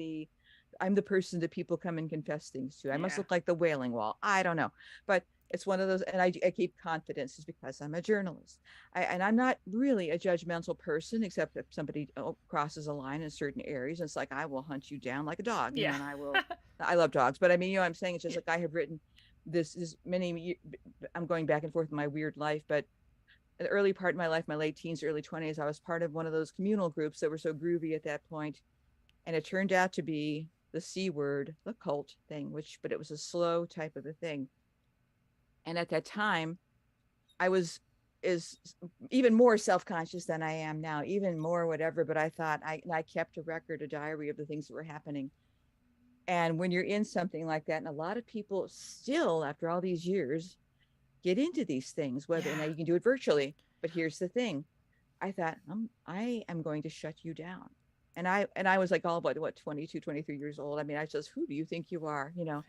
I'm the person that people come and confess things to. I must look like the Wailing Wall. I don't know, but it's one of those, and I keep confidence is because I'm a journalist. And I'm not really a judgmental person, except if somebody crosses a line in certain areas. It's like, I will hunt you down like a dog, yeah. and I love dogs, but I mean, I'm saying it's just like I have written, this is I'm going back and forth in my weird life, but the early part of my life, my late teens, early 20s, I was part of one of those communal groups that were so groovy at that point. And it turned out to be the C word, the cult thing, but it was a slow type of a thing. And at that time, I was even more self-conscious than I am now, even more whatever. But I thought I kept a diary of the things that were happening. And when you're in something like that, and a lot of people still, after all these years, get into these things, whether now you can do it virtually. But here's the thing. I thought, I am going to shut you down. And I was like all about 22, 23 years old. I mean, I just, who do you think you are? Yeah.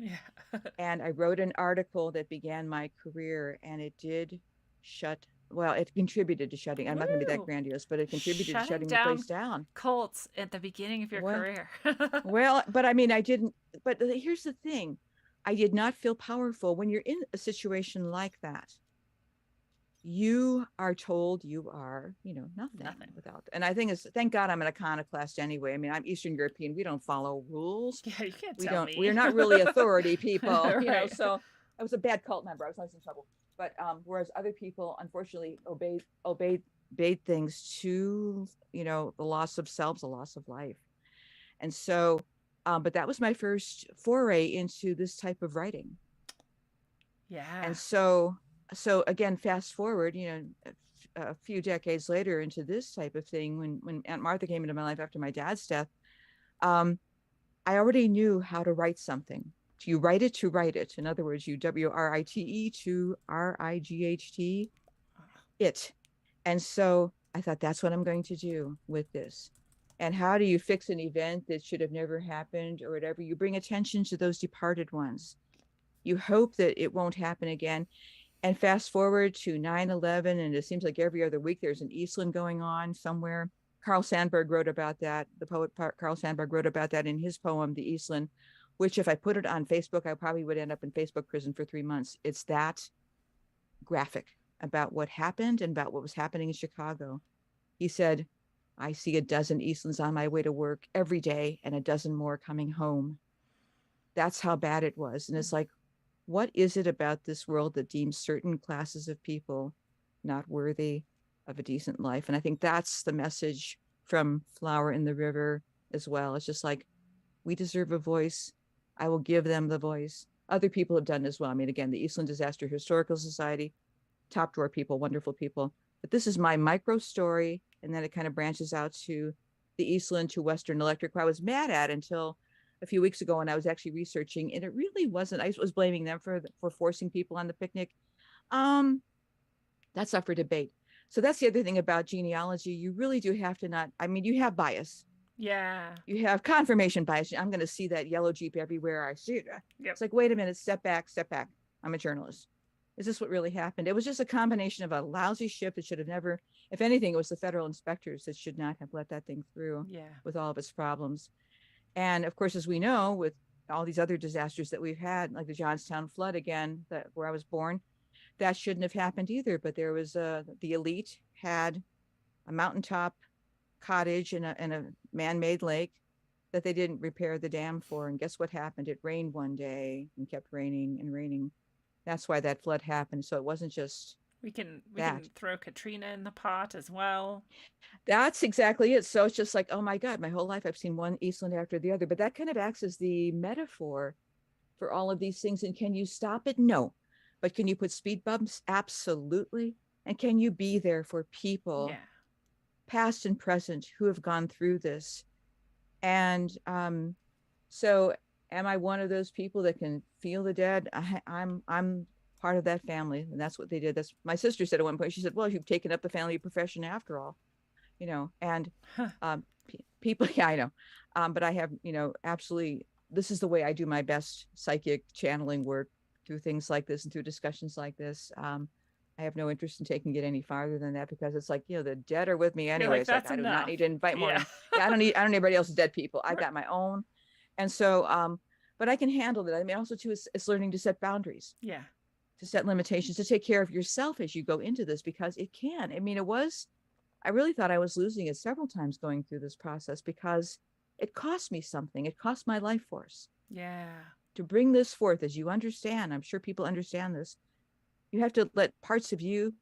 And I wrote an article that began my career, and it did it contributed to shutting. I'm not going to be that grandiose, but it contributed to shutting the place down. Cults at the beginning of your career. Well, but I mean, I didn't, but here's the thing. I did not feel powerful. When you're in a situation like that, you are told you are, nothing without. And I think thank God I'm an iconoclast anyway. I mean, I'm Eastern European. We don't follow rules. Yeah, you can't tell me. We're not really authority people, Right. so I was a bad cult member. I was always in trouble. But whereas other people, unfortunately, obeyed things to, the loss of selves, the loss of life. And so, but that was my first foray into this type of writing. Yeah. And so again, fast forward, a few decades later into this type of thing, when Aunt Martha came into my life after my dad's death, I already knew how to write something. You write it to write it. In other words, you WRITE to RIGHT it. And so I thought, that's what I'm going to do with this. And how do you fix an event that should have never happened or whatever? You bring attention to those departed ones. You hope that it won't happen again. And fast forward to 9/11, and it seems like every other week there's an Eastland going on somewhere. Carl Sandburg wrote about that. The poet Carl Sandburg wrote about that in his poem, The Eastland, which if I put it on Facebook, I probably would end up in Facebook prison for 3 months. It's that graphic about what happened and about what was happening in Chicago. He said, I see a dozen Eastlands on my way to work every day and a dozen more coming home. That's how bad it was. And it's like, what is it about this world that deems certain classes of people not worthy of a decent life? And I think that's the message from Flower in the River as well. It's just like, we deserve a voice. I will give them the voice. Other people have done as well. I mean, again, the Eastland Disaster Historical Society, top drawer people, wonderful people. But this is my micro story. And then it kind of branches out to the Eastland, to Western Electric, who I was mad at until a few weeks ago when I was actually researching, and it really wasn't, I was blaming them for forcing people on the picnic. That's up for debate. So that's the other thing about genealogy. You really do have to you have bias. Yeah. You have confirmation bias. I'm going to see that yellow Jeep everywhere I see it. Yep. It's like, wait a minute, step back. I'm a journalist. Is this what really happened? It was just a combination of a lousy ship that should have never, if anything, it was the federal inspectors that should not have let that thing through with all of its problems. And of course, as we know, with all these other disasters that we've had, like the Johnstown flood again, where I was born, that shouldn't have happened either. But there was the elite had a mountaintop cottage in a man-made lake that they didn't repair the dam for. And guess what happened? It rained one day and kept raining and raining. That's why that flood happened. So it wasn't just we can throw Katrina in the pot as well. That's exactly it. So it's just like, oh my God, my whole life I've seen one Eastland after the other. But that kind of acts as the metaphor for all of these things. And can you stop it? No. But can you put speed bumps? Absolutely. And can you be there for people, Yeah. past and present, who have gone through this? And so, am I one of those people that can feel the dead? I'm part of that family, and that's what they did. That's my sister said at one point. She said, "Well, you've taken up the family profession after all, And Huh. people, yeah, I know, but I have, absolutely. This is the way I do my best psychic channeling work, through things like this and through discussions like this. I have no interest in taking it any farther than that, because it's like, the dead are with me You're anyway. like, It's like that's I do not enough. need to invite more. Yeah. Yeah, I don't need anybody else's dead people. I've got my own, and so, but I can handle it. I mean, also too, it's learning to set boundaries, Yeah. to set limitations, to take care of yourself as you go into this, because it can. I mean, I really thought I was losing it several times going through this process, because it cost me something. It cost my life force Yeah. to bring this forth. As you understand, I'm sure people understand this. You have to let parts of you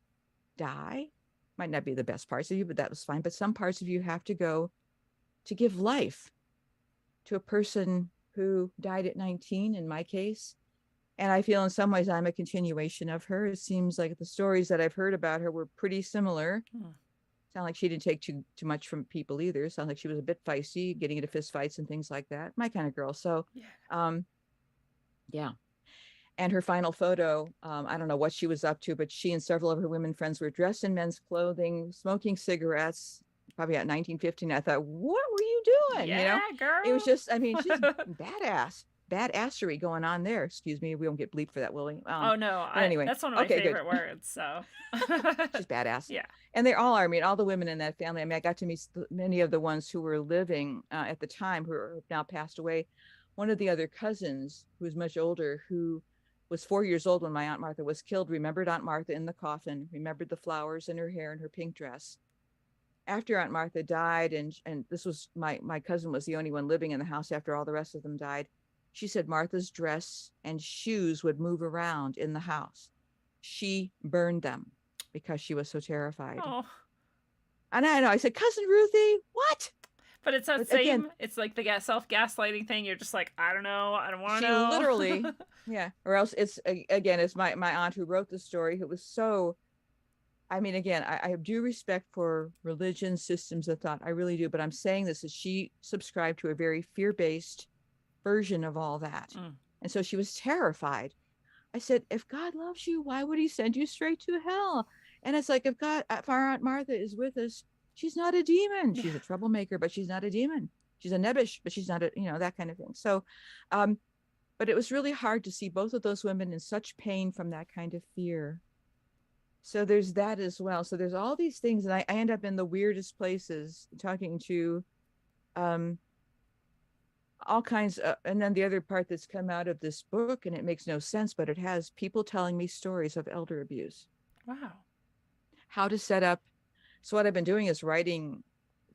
die. Might not be the best parts of you, but that was fine. But some parts of you have to go to give life to a person who died at 19, in my case. And I feel in some ways I'm a continuation of her. It seems like the stories that I've heard about her were pretty similar. Sound like she didn't take too much from people either. Sound like she was a bit feisty, getting into fist fights and things like that. My kind of girl. So, Yeah. Yeah. And her final photo, I don't know what she was up to, but she and several of her women friends were dressed in men's clothing, smoking cigarettes, probably at 1915. I thought, what were you doing? Yeah, girl. It was just, I mean, she's badassery going on there. Excuse me, we won't get bleeped for that, will we? Oh no, But anyway, that's one of my okay, favorite good. words. So She's badass. Yeah. And they all are. I mean, all the women in that family. I mean, I got to meet many of the ones who were living at the time, who are now passed away. One of the other cousins, who was much older, who was 4 years old when my Aunt Martha was killed, remembered Aunt Martha in the coffin, remembered the flowers in her hair and her pink dress. After Aunt Martha died, and this was my cousin was the only one living in the house after all the rest of them died. She said Martha's dress and shoes would move around in the house. She burned them because she was so terrified. Oh. And I know, I said, Cousin Ruthie, what? But it's that But same, again, it's like the self-gaslighting thing. You're just like, I don't know. I don't want to she know. literally, yeah. Or else it's my aunt who wrote the story, who was so, I mean, again, I have due respect for religion, systems of thought. I really do. But I'm saying this as she subscribed to a very fear-based version of all that. And so she was terrified. I said, if God loves you, why would he send you straight to hell? And it's like, if our Aunt Martha is with us, she's not a demon. She's a troublemaker, but she's not a demon. She's a nebbish, but she's not a, that kind of thing. So, but it was really hard to see both of those women in such pain from that kind of fear. So there's that as well. So there's all these things, and I end up in the weirdest places talking to all kinds of, and then the other part that's come out of this book, and it makes no sense, but it has people telling me stories of elder abuse. Wow. How to set up. So what I've been doing is writing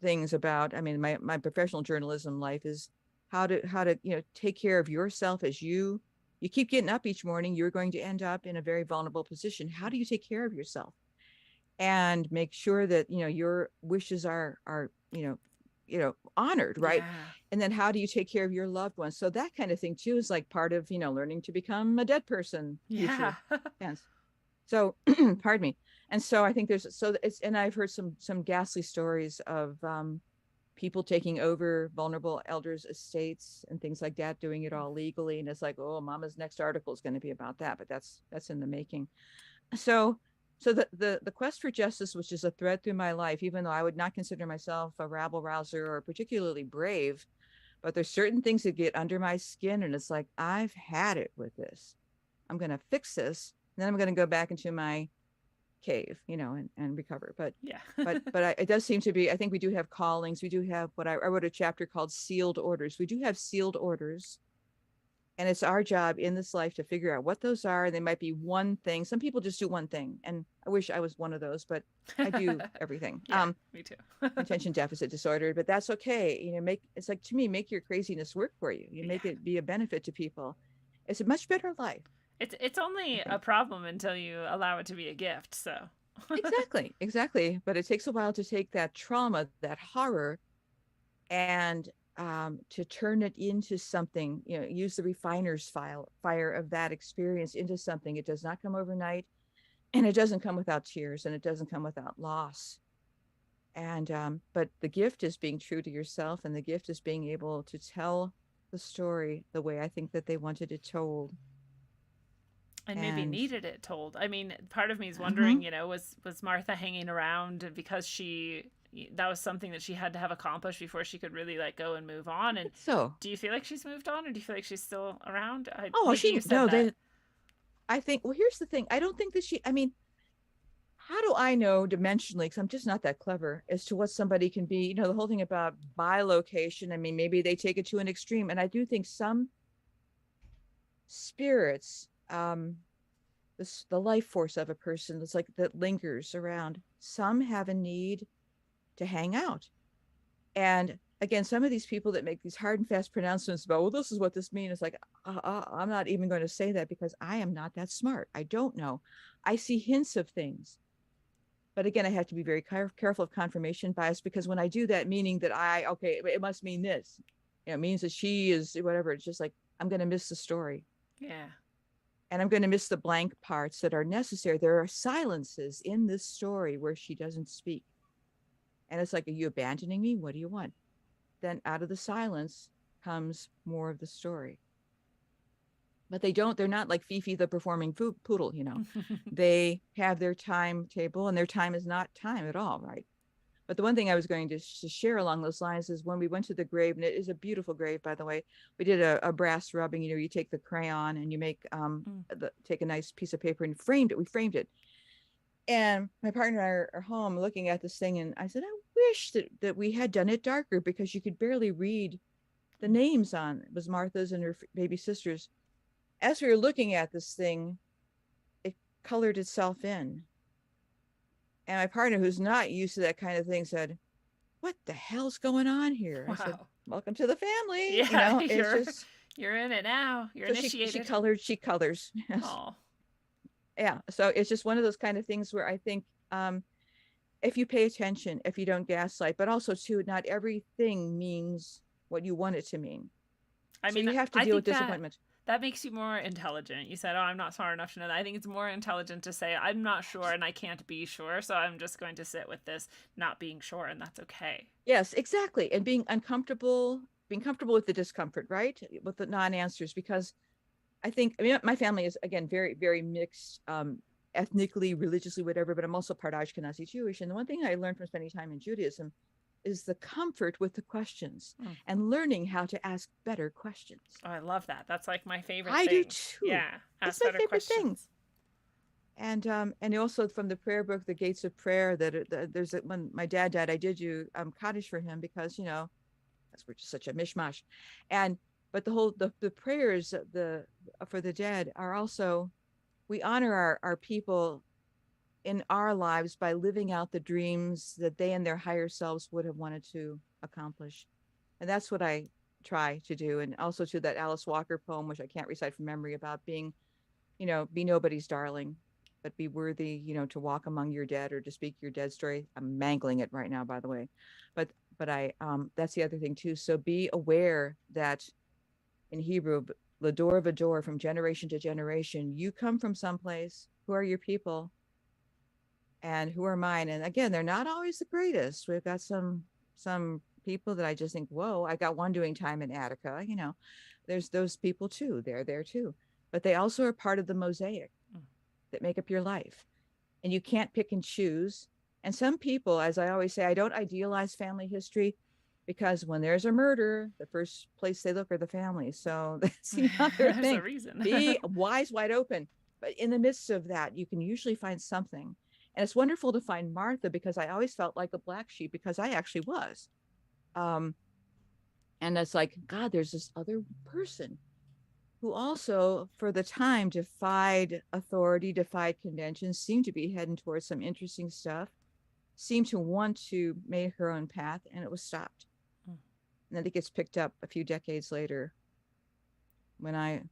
things about, I mean, my professional journalism life is how to take care of yourself. As you keep getting up each morning, you're going to end up in a very vulnerable position. How do you take care of yourself and make sure that your wishes are honored, right? Yeah. And then how do you take care of your loved ones? So that kind of thing too is like part of learning to become a dead person. Yeah. Yes. So pardon me. And so I think and I've heard some ghastly stories of people taking over vulnerable elders' estates and things like that, doing it all legally. And it's like, oh, Mama's next article is going to be about that, but that's in the making. So the quest for justice, which is a thread through my life, even though I would not consider myself a rabble rouser or particularly brave, but there's certain things that get under my skin, and it's like, I've had it with this. I'm going to fix this, and then I'm going to go back into my cave, and recover. But yeah. It does seem to be, I think we do have callings. We do have what I wrote a chapter called sealed orders. We do have sealed orders. And it's our job in this life to figure out what those are. They might be one thing. Some people just do one thing. And I wish I was one of those, but I do everything. Yeah, me too. Attention deficit disorder, but that's okay. It's like, to me, make your craziness work for you. You make it be a benefit to people. It's a much better life. It's only a problem until you allow it to be a gift. So exactly. But it takes a while to take that trauma, that horror, and to turn it into something, use the refiner's fire of that experience into something. It does not come overnight, and it doesn't come without tears, and it doesn't come without loss. And but the gift is being true to yourself, and the gift is being able to tell the story the way I think that they wanted it told. And maybe And needed it told. I mean, part of me is wondering, mhm, was Martha hanging around because that was something that she had to have accomplished before she could really let go and move on? And so, do you feel like she's moved on, or do you feel like she's still around? oh, Maybe she, you said no, that. they, I think, well, here's the thing. I don't think that I mean, how do I know dimensionally? Because I'm just not that clever as to what somebody can be. The whole thing about bilocation. I mean, maybe they take it to an extreme. And I do think some spirits, the life force of a person that's like that lingers around, some have a need to hang out. And again, some of these people that make these hard and fast pronouncements about, well, this is what this means. It's like, I'm not even going to say that because I am not that smart. I don't know. I see hints of things. But again, I have to be very careful of confirmation bias, because when I do that, meaning that okay, it must mean this, it means that she is whatever. It's just like, I'm going to miss the story. Yeah. And I'm going to miss the blank parts that are necessary. There are silences in this story where she doesn't speak. And it's like, are you abandoning me? What do you want? Then out of the silence comes more of the story. But they're not like Fifi the performing poodle, They have their timetable, and their time is not time at all, right? But the one thing I was going to share along those lines is when we went to the grave, and it is a beautiful grave, by the way. We did a brass rubbing. You take the crayon and you make take a nice piece of paper and we framed it. And my partner and I are home looking at this thing, and I said, I wish that we had done it darker, because you could barely read the names on it. It was Martha's and her baby sister's. As we were looking at this thing, it colored itself in. And my partner, who's not used to that kind of thing, said, what the hell's going on here? Wow. I said, welcome to the family. Yeah, It's just, you're in it now. You're so initiated. she colors. Yes. Oh. Yeah. So it's just one of those kind of things where I think, if you pay attention, if you don't gaslight, but also too, not everything means what you want it to mean. I mean, you have to deal with disappointment. That makes you more intelligent. You said, oh, I'm not smart enough to know that. I think it's more intelligent to say, I'm not sure and I can't be sure. So I'm just going to sit with this not being sure, and that's okay. Yes, exactly. And being comfortable with the discomfort, right? With the non-answers, because I mean, my family is, again, very, very mixed, ethnically, religiously, whatever, but I'm also part Ashkenazi Jewish. And the one thing I learned from spending time in Judaism is the comfort with the questions and learning how to ask better questions. Oh, I love that. That's like my favorite I thing. do too. Yeah. Ask better questions. And also from the prayer book, The Gates of Prayer, there's when my dad died, I did do Kaddish for him, because, that's we're just such a mishmash. But the prayers for the dead are also, we honor our people in our lives by living out the dreams that they and their higher selves would have wanted to accomplish. And that's what I try to do. And also to that Alice Walker poem, which I can't recite from memory, about being, be nobody's darling, but be worthy, to walk among your dead, or to speak your dead story. I'm mangling it right now, by the way. But I, that's the other thing too. So be aware that in Hebrew, Lador Vador, from generation to generation, you come from someplace. Who are your people? And who are mine? And again, they're not always the greatest. We've got some people that I just think, whoa, I got one doing time in Attica. There's those people too. They're there too. But they also are part of the mosaic that make up your life. And you can't pick and choose. And some people, as I always say, I don't idealize family history, because when there's a murder, the first place they look are the family. So that's not their thing. A reason. Be wise, wide open. But in the midst of that, you can usually find something. And it's wonderful to find Martha, because I always felt like a black sheep, because I actually was. And it's like, God, there's this other person who also, for the time, defied authority, defied conventions, seemed to be heading towards some interesting stuff, seemed to want to make her own path, and it was stopped. And then it gets picked up a few decades later when I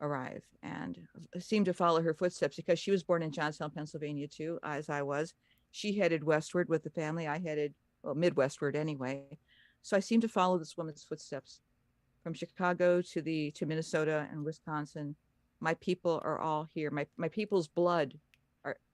arrive, and seemed to follow her footsteps, because she was born in Johnstown, Pennsylvania too, as I was. She headed westward with the family. I headed, well, Midwestward anyway. So I seem to follow this woman's footsteps from Chicago to Minnesota and Wisconsin. My people are all here. My people's blood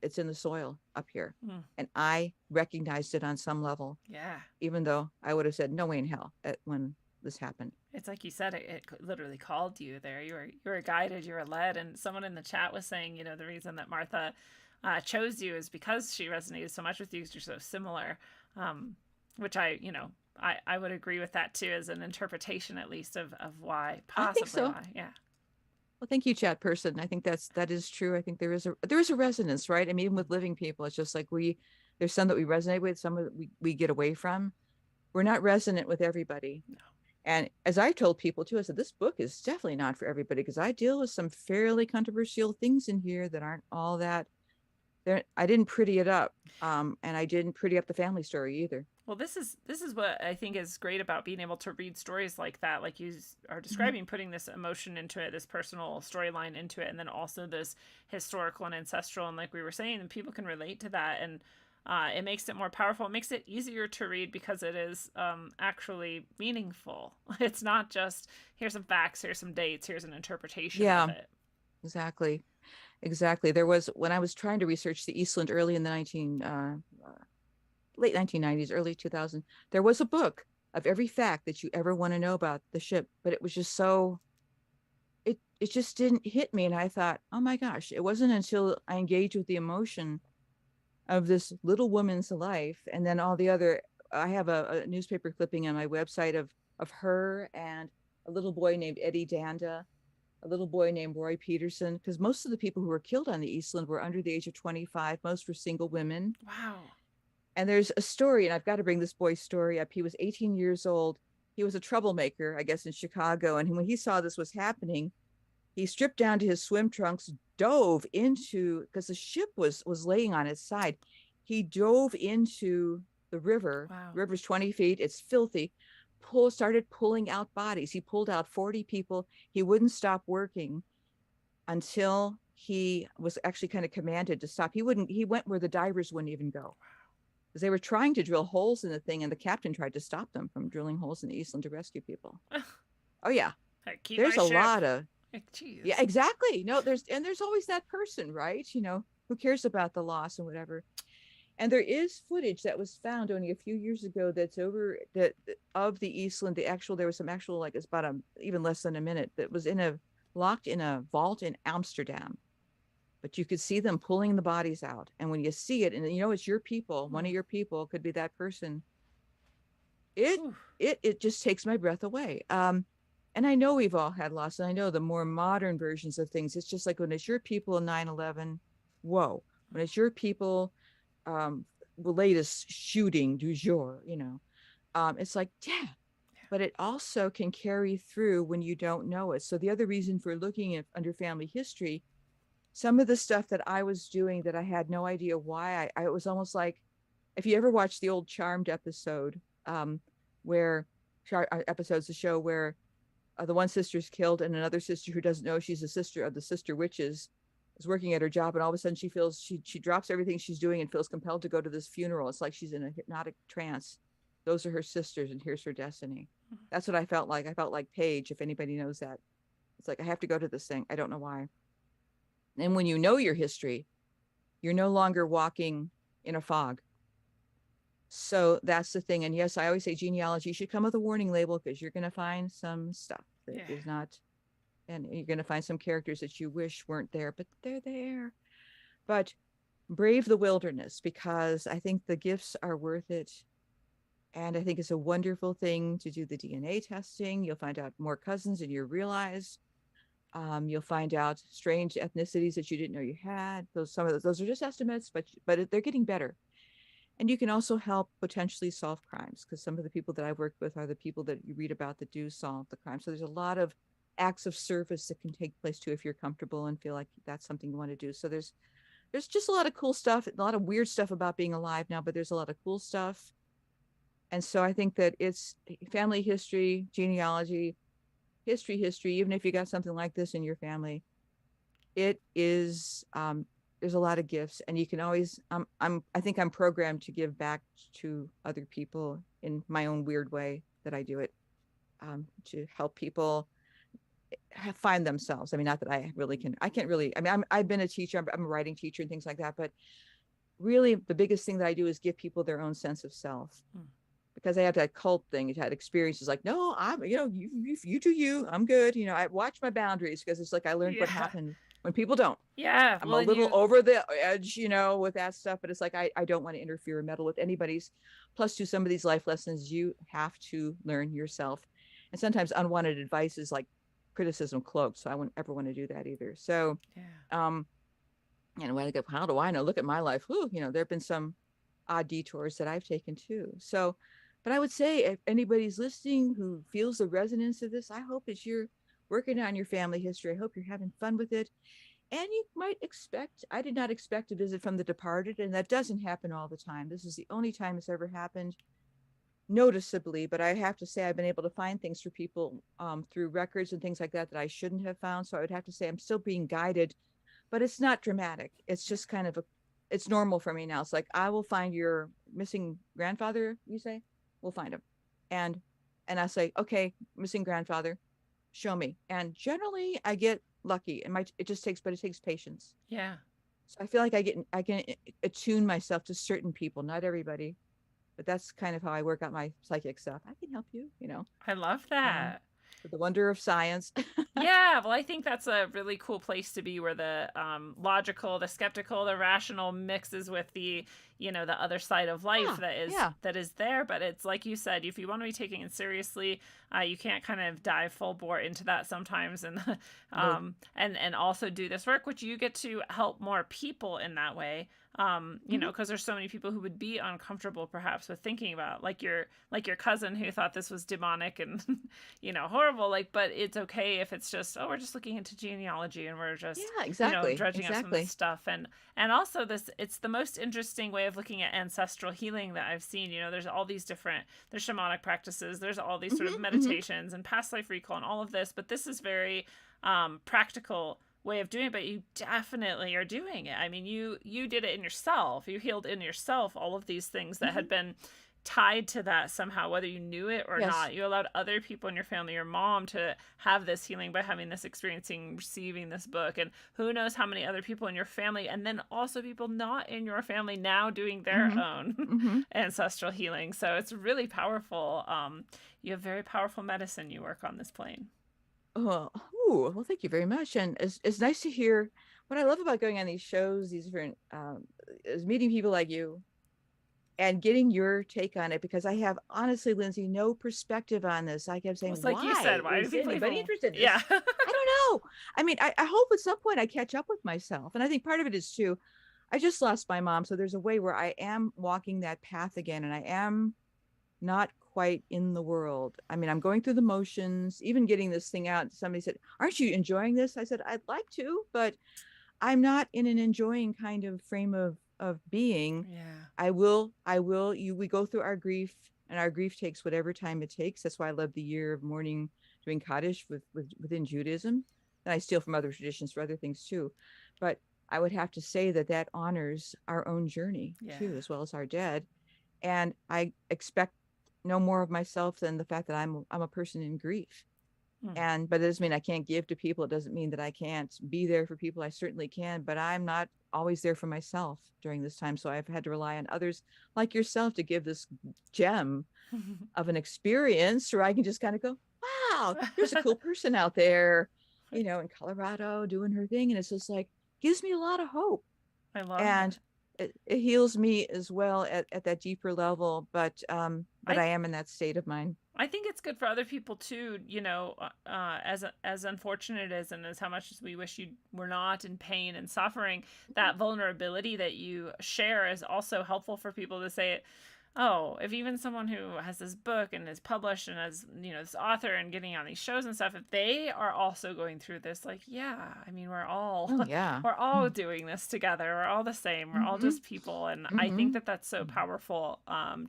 it's in the soil up here. Mm. And I recognized it on some level. Yeah. Even though I would have said no way in hell when this happened. It's like you said, it literally called you there. You were guided, you were led. And someone in the chat was saying, the reason that Martha chose you is because she resonated so much with you because you're so similar. Which I would agree with that too, as an interpretation at least of why, possibly I think so. why. Yeah. Well, thank you, chat person. I think that is true. I think there is a resonance, right? I mean, even with living people, it's just like there's some that we resonate with, some that we get away from. We're not resonant with everybody. No. And as I told people too, I said, this book is definitely not for everybody because I deal with some fairly controversial things in here that aren't all that. I didn't pretty it up, and I didn't pretty up the family story either. Well, this is what I think is great about being able to read stories like that, like you are describing, mm-hmm. putting this emotion into it, this personal storyline into it, and then also this historical and ancestral. And like we were saying, people can relate to that, and it makes it more powerful. It makes it easier to read because it is actually meaningful. It's not just here's some facts, here's some dates, here's an interpretation of it. Exactly. There was, when I was trying to research the Eastland early in the late 1990s, early 2000, there was a book of every fact that you ever want to know about the ship, but it was just so, it just didn't hit me. And I thought, oh my gosh, it wasn't until I engaged with the emotion of this little woman's life. And then all the other, I have a newspaper clipping on my website of her and a little boy named Eddie Danda, a little boy named Roy Peterson, because most of the people who were killed on the Eastland were under the age of 25. Most were single women. Wow. And there's a story, and I've got to bring this boy's story up. He was 18 years old. He was a troublemaker, I guess, in Chicago. And when he saw this was happening, he stripped down to his swim trunks, dove into, because the ship was laying on its side. He dove into the river. Wow. The river's 20 feet. It's filthy. Started pulling out bodies. He pulled out 40 people. He wouldn't stop working until he was actually kind of commanded to stop. He went where the divers wouldn't even go. Because they were trying to drill holes in the thing, and the captain tried to stop them from drilling holes in the Eastland to rescue people. Oh yeah. There's a lot of Jeez. Yeah, exactly. No, there's always that person, right? Who cares about the loss and whatever. And there is footage that was found only a few years ago that's over that of the Eastland. There was some actual, like, it's about even less than a minute, that was locked in a vault in Amsterdam. But you could see them pulling the bodies out. And when you see it, and it's your people, one of your people could be that person. It just takes my breath away. And I know we've all had loss, and I know the more modern versions of things, it's just like when it's your people in 9/11, whoa. When it's your people, the latest shooting du jour, it's like, yeah. But it also can carry through when you don't know it. So the other reason for looking at under family history, some of the stuff that I was doing that I had no idea why, I was almost like, if you ever watched the old Charmed episode, episodes, the show where the one sister's killed and another sister who doesn't know she's a sister of the sister witches is working at her job, and all of a sudden she feels she drops everything she's doing and feels compelled to go to this funeral. It's like she's in a hypnotic trance. Those are her sisters, and here's her destiny. That's what I felt like. I felt like Paige, if anybody knows that. It's like, I have to go to this thing. I don't know why. And when you know your history, you're no longer walking in a fog. So that's the thing. And yes, I always say genealogy should come with a warning label, because you're going to find some stuff that is not, and you're going to find some characters that you wish weren't there, but they're there. But brave the wilderness, because I think the gifts are worth it. And I think it's a wonderful thing to do the DNA testing. You'll find out more cousins than you realize. You'll find out strange ethnicities that you didn't know you had. Some of those are just estimates, but they're getting better. And you can also help potentially solve crimes, because some of the people that I've worked with are the people that you read about that do solve the crime. So there's a lot of acts of service that can take place too, if you're comfortable and feel like that's something you want to do. So there's just a lot of cool stuff, a lot of weird stuff about being alive now, but there's a lot of cool stuff. And so I think that it's family history, genealogy, history, even if you got something like this in your family, it is, there's a lot of gifts, and you can always, I think I'm programmed to give back to other people in my own weird way. that I do it, to help people find themselves. I mean, not that I can't really, I mean, I've been a teacher, I'm a writing teacher and things like that, but really the biggest thing that I do is give people their own sense of self. Because I have that cult thing. It had experiences like, no, you do you. I'm good. I watch my boundaries because it's like I learned what Yeah. happened when people don't. Yeah. I'm Well, a and little you, over the edge, with that stuff, but it's like I don't want to interfere or meddle with anybody's. Plus, to some of these life lessons, you have to learn yourself. And sometimes unwanted advice is like criticism cloaked. So I wouldn't ever want to do that either. So, yeah. when I go, how do I know? Look at my life. Whew, there have been some odd detours that I've taken too. So, but I would say if anybody's listening who feels the resonance of this, I hope that you're working on your family history. I hope you're having fun with it. And you might I did not expect a visit from the departed, and that doesn't happen all the time. This is the only time it's ever happened noticeably, but I have to say I've been able to find things for people through records and things like that I shouldn't have found. So I would have to say I'm still being guided, but it's not dramatic. It's just kind of it's normal for me now. It's like, I will find your missing grandfather, you say? We'll find him. And I say, okay, missing grandfather, show me. And generally I get lucky, and it takes patience. Yeah. So I feel like I can attune myself to certain people, not everybody, but that's kind of how I work out my psychic stuff. I can help you, I love um, that. with the wonder of science. Yeah, well, I think that's a really cool place to be, where the logical, the skeptical, the rational mixes with the other side of life Yeah. that is there. But it's like you said, if you want to be taking it seriously, you can't kind of dive full bore into that sometimes, and Nope. and also do this work, which you get to help more people in that way. Mhm. Because there's so many people who would be uncomfortable perhaps with thinking about, like your cousin who thought this was demonic and horrible, like, but it's okay if it's just, oh, we're just looking into genealogy and we're just Yeah, exactly. dredging up some of this Exactly. stuff. And also this, it's the most interesting way of looking at ancestral healing that I've seen. There's all these different, there's shamanic practices, there's all these sort of Hmm. meditations and past life recall and all of this, but this is very practical way of doing it. But you definitely are doing it. I mean, you did it in yourself. You healed in yourself all of these things that Hmm. had been tied to that somehow, whether you knew it or Yes. not. You allowed other people in your family, your mom, to have this healing by having this experiencing, receiving this book, and who knows how many other people in your family, and then also people not in your family now doing their Hmm. own Hmm. ancestral healing. So it's really powerful. You have very powerful medicine you work on this plane. Oh, ooh, well, thank you very much. And it's nice to hear. What I love about going on these shows, these different, is meeting people like you and getting your take on it, because I have, honestly, Lindsay, no perspective on this. I kept Well, saying, it's like you said, why why do is people anybody even, interested in yeah. this? I don't know. I mean, I hope at some point I catch up with myself. And I think part of it is too, I just lost my mom. So there's a way where I am walking that path again, and I am not quite in the world. I mean, I'm going through the motions, even getting this thing out. Somebody said, aren't you enjoying this? I said, I'd like to, but I'm not in an enjoying kind of frame of being. Yeah. We go through our grief, and our grief takes whatever time it takes. That's why I love the year of mourning, doing Kaddish within Judaism. And I steal from other traditions for other things too. But I would have to say that honors our own journey Yeah. too, as well as our dead. And I expect no more of myself than the fact that I'm a person in grief. Mm. And but it doesn't mean I can't give to people. It doesn't mean that I can't be there for people. I certainly can, but I'm not always there for myself during this time. So I've had to rely on others like yourself to give this gem of an experience where I can just kind of go, wow, there's a cool person out there, in Colorado doing her thing. And it's just like, gives me a lot of hope. I love And that. it heals me as well at that deeper level. But I I am in that state of mind. I think it's good for other people too, as unfortunate as and as how much as we wish you were not in pain and suffering, that vulnerability that you share is also helpful for people to say, oh, if even someone who has this book and is published and has, this author and getting on these shows and stuff, if they are also going through this, like, yeah, I mean, we're all Oh yeah. we're all doing this together. We're all the same. We're all Mm-hmm. just people, and I think Mm-hmm. that that's so powerful,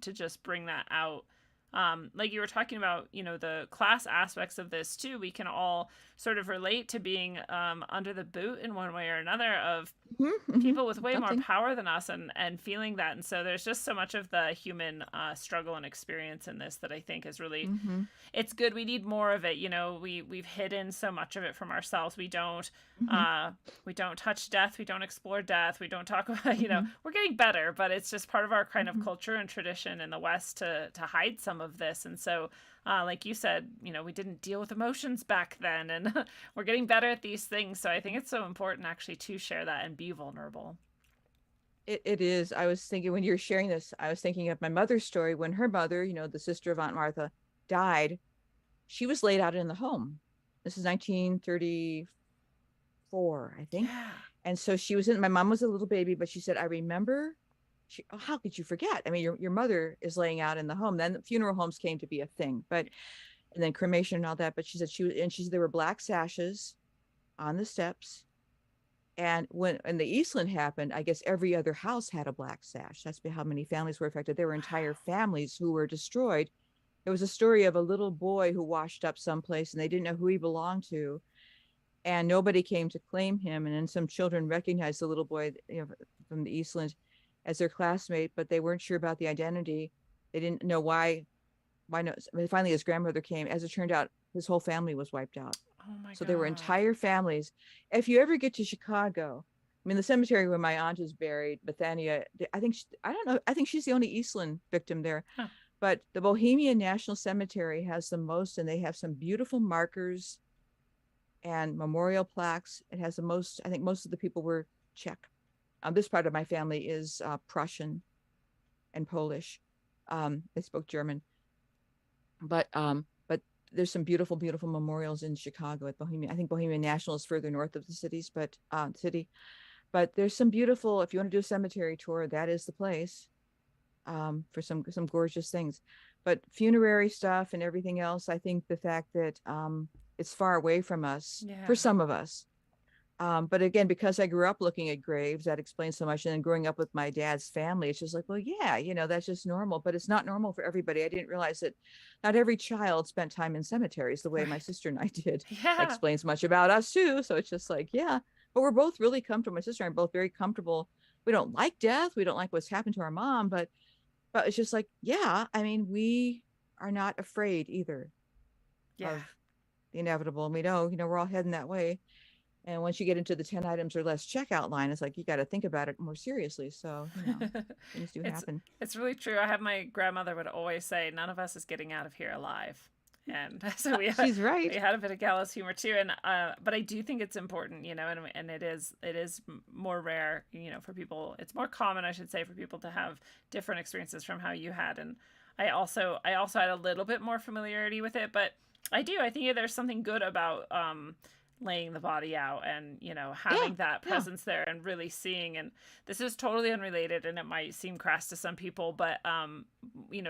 to just bring that out, like you were talking about, the class aspects of this too. We can all sort of relate to being under the boot in one way or another of people with way more Something. power than us, and feeling that. And so there's just so much of the human struggle and experience in this that I think is really, it's good. We need more of it. We've hidden so much of it from ourselves. We don't touch death. We don't explore death. We don't talk about, we're getting better, but it's just part of our kind of culture and tradition in the West to hide some of this. And so like you said, we didn't deal with emotions back then, and we're getting better at these things. So I think it's so important actually to share that and be vulnerable. It is. I was thinking when you were sharing this, I was thinking of my mother's story when her mother, the sister of Aunt Martha, died. She was laid out in the home. This is 1934, I think. Yeah. And so she was my mom was a little baby, but she said, I remember. How could you forget? I mean, your mother is laying out in the home. Then the funeral homes came to be a thing, and then cremation and all that. But she said there were black sashes on the steps. And when the Eastland happened, I guess every other house had a black sash. That's how many families were affected. There were entire families who were destroyed. There was a story of a little boy who washed up someplace and they didn't know who he belonged to. And nobody came to claim him. And then some children recognized the little boy from the Eastland as their classmate, but they weren't sure about the identity. They didn't know why no. Finally, his grandmother came. As it turned out, his whole family was wiped out. Oh my So God. there were entire families. If you ever get to Chicago, I mean, the cemetery where my aunt is buried, Bethania, I don't know. I think she's the only Eastland victim there. Huh. But the Bohemian National Cemetery has the most, and they have some beautiful markers and memorial plaques. It has the most. I think most of the people were Czech. This part of my family is Prussian and Polish. They spoke German, but there's some beautiful memorials in Chicago at Bohemian. I think Bohemian National is further north of the city, but there's some beautiful. If you want to do a cemetery tour, that is the place for some gorgeous things. But funerary stuff and everything else, I think the fact that it's far away from us for some of us. But again, because I grew up looking at graves, that explains so much. And then growing up with my dad's family, it's just like, well, yeah, that's just normal, but it's not normal for everybody. I didn't realize that not every child spent time in cemeteries the way my sister and I did. Yeah. That explains much about us too. So it's just like, yeah, but we're both really comfortable. My sister and I are both very comfortable. We don't like death. We don't like what's happened to our mom, but it's just like, yeah, I mean, we are not afraid either of the inevitable. And we know, we're all heading that way. And once you get into the 10 items or less checkout line, it's like you got to think about it more seriously. So, things do happen. It's really true. I have my grandmother would always say, none of us is getting out of here alive. And so she's right. We had a bit of gallows humor too. And but I do think it's important, and it is more rare, for people. It's more common, I should say, for people to have different experiences from how you had. And I also had a little bit more familiarity with it, but I think there's something good about laying the body out and having that presence there and really seeing. And this is totally unrelated and it might seem crass to some people, but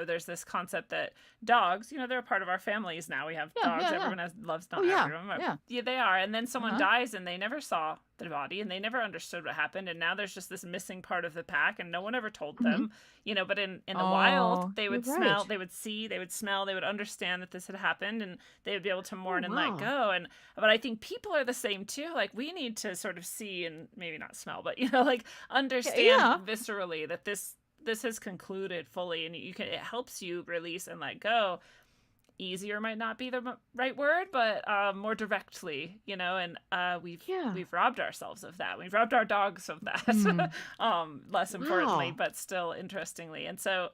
there's this concept that dogs, they're a part of our families now. We have dogs. Everyone loves not everyone. Yeah, they are. And then someone dies and they never saw the body and they never understood what happened, and now there's just this missing part of the pack and no one ever told them. But in the wild, they would smell, they would see, they would smell, they would understand that this had happened, and they would be able to mourn and let go. But I think people are the same too. Like, we need to sort of see, and maybe not smell, but understand viscerally that this has concluded fully, and it helps you release and let go. Easier might not be the right word, but more directly, and we've robbed ourselves of that. We've robbed our dogs of that. Less importantly, but still interestingly. And so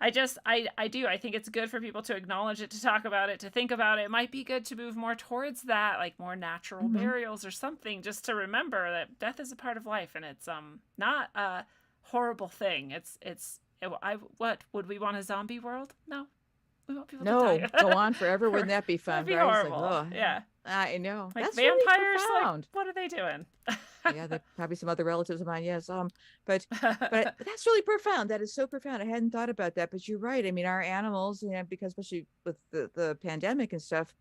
I think it's good for people to acknowledge it, to talk about it, to think about it. It might be good to move more towards that, like more natural burials or something, just to remember that death is a part of life, and it's not a horrible thing. What would we want, a zombie world? No. We want people to die. Go on forever. Wouldn't that be fun? That'd be horrible. Like, yeah. I know. Like that's vampires, really profound. what are they doing? Yeah, there probably some other relatives of mine. Yes. But that's really profound. That is so profound. I hadn't thought about that, but you're right. I mean, our animals, because especially with the pandemic and stuff,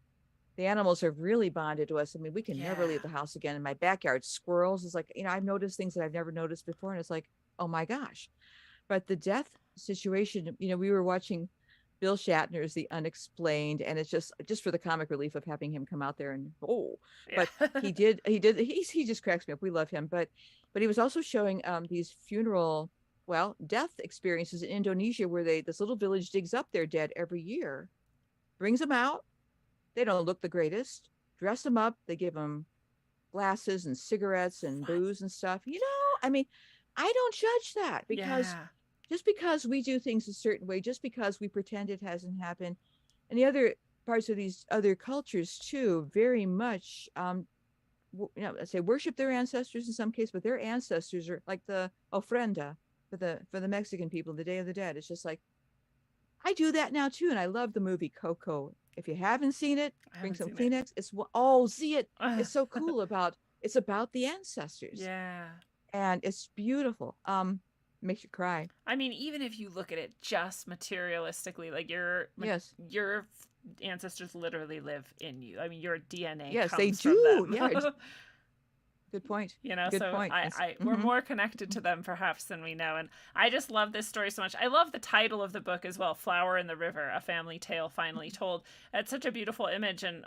the animals have really bonded to us. I mean, we can never leave the house again. In my backyard, squirrels is like, I've noticed things that I've never noticed before. And it's like, oh my gosh. But the death situation, we were watching Bill Shatner is the unexplained, and it's just for the comic relief of having him come out there and Yeah. but he just cracks me up. We love him, but he was also showing these funeral, well, death experiences in Indonesia where this little village digs up their dead every year, brings them out. They don't look the greatest, dress them up, they give them glasses and cigarettes and booze and stuff. I mean, I don't judge that because Yeah. just because we do things a certain way, just because we pretend it hasn't happened, and the other parts of these other cultures too, very much, let's say worship their ancestors in some case, but their ancestors are like the ofrenda for the Mexican people, the Day of the Dead. It's just like I do that now too, and I love the movie Coco. If you haven't seen it, bring some Kleenex. See it. It's so cool it's about the ancestors. Yeah. And it's beautiful. Makes you cry. I mean, even if you look at it just materialistically, like your ancestors literally live in you. I mean, your DNA yes, comes they from do. them. Yeah. Good point. Good point. We're more connected to them perhaps than we know. And I just love this story so much. I love the title of the book as well, Flower in the River, A Family Tale Finally Told. It's such a beautiful image. And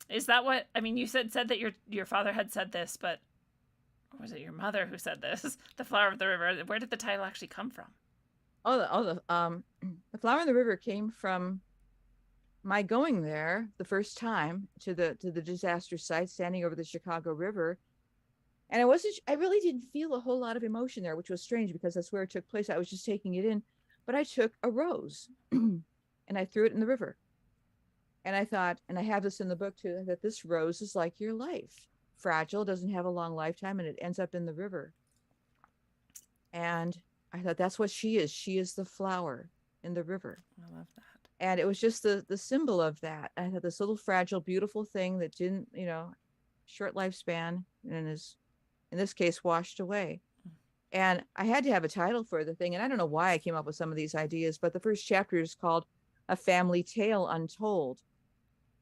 is that what, I mean, you said that your father had said this, but or was it your mother who said this? The Flower of the River. Where did the title actually come from? The Flower in the River came from my going there the first time to the disaster site, standing over the Chicago River. And I really didn't feel a whole lot of emotion there, which was strange because that's where it took place. I was just taking it in, but I took a rose and I threw it in the river. And I thought, and I have this in the book too, that this rose is like your life. Fragile, doesn't have a long lifetime, and it ends up in the river. And I thought that's what she is. She is the flower in the river. I love that. And it was just the symbol of that. I had this little fragile, beautiful thing that didn't, short lifespan, and is in this case washed away. And I had to have a title for the thing, and I don't know why I came up with some of these ideas, but the first chapter is called A Family Tale Untold.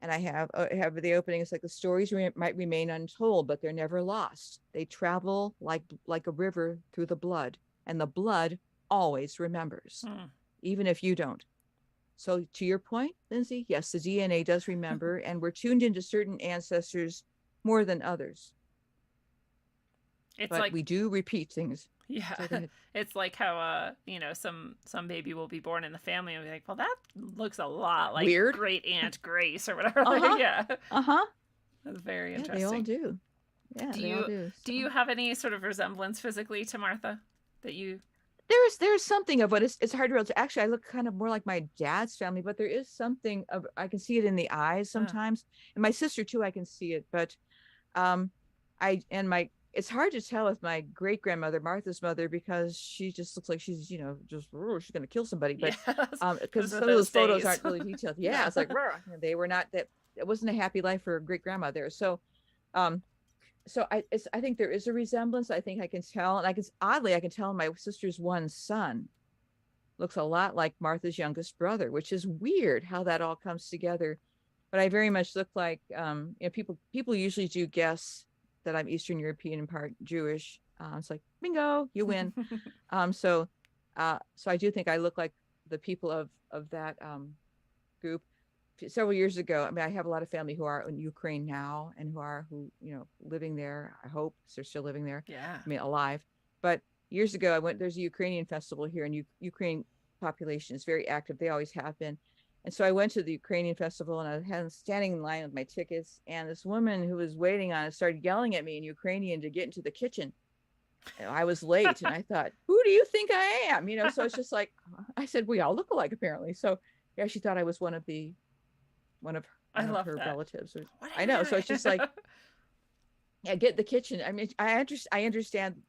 And I have the opening. It's like the stories might remain untold, but they're never lost. They travel like a river through the blood, and the blood always remembers, even if you don't. So to your point, Lindsay, yes, the DNA does remember, and we're tuned into certain ancestors more than others. But we do repeat things. Yeah, it's like how some baby will be born in the family and be like, well, that looks a lot like weird great Aunt Grace or whatever. Yeah. That's very interesting. They all do. Yeah, they all do. Do you have any sort of resemblance physically to Martha that you? There's something of what it's hard to realize. Actually, I look kind of more like my dad's family, but there is something of, I can see it in the eyes sometimes, and my sister too. I can see it, but it's hard to tell with my great grandmother, Martha's mother, because she just looks like she's, she's going to kill somebody. But because some of those photos aren't really detailed. Yeah, it's like they were not that. It wasn't a happy life for great grandma there. So, I think there is a resemblance. I think I can tell, and I can tell my sister's one son looks a lot like Martha's youngest brother, which is weird how that all comes together. But I very much look like people usually do guess that I'm Eastern European and part Jewish. It's like, bingo, you win. So I do think I look like the people of that group. Several years ago, I have a lot of family who are in Ukraine now and who living there. I hope they're still living there. Yeah. Alive. But years ago, there's a Ukrainian festival here, and Ukraine population is very active. They always have been. And so I went to the Ukrainian festival, and I was standing in line with my tickets, and this woman who was waiting on it started yelling at me in Ukrainian to get into the kitchen. I was late, and I thought, who do you think I am? So it's just like, I said, we all look alike apparently. So yeah, she thought I was one of her relatives. I know. So it's just like, yeah, get in the kitchen. I understand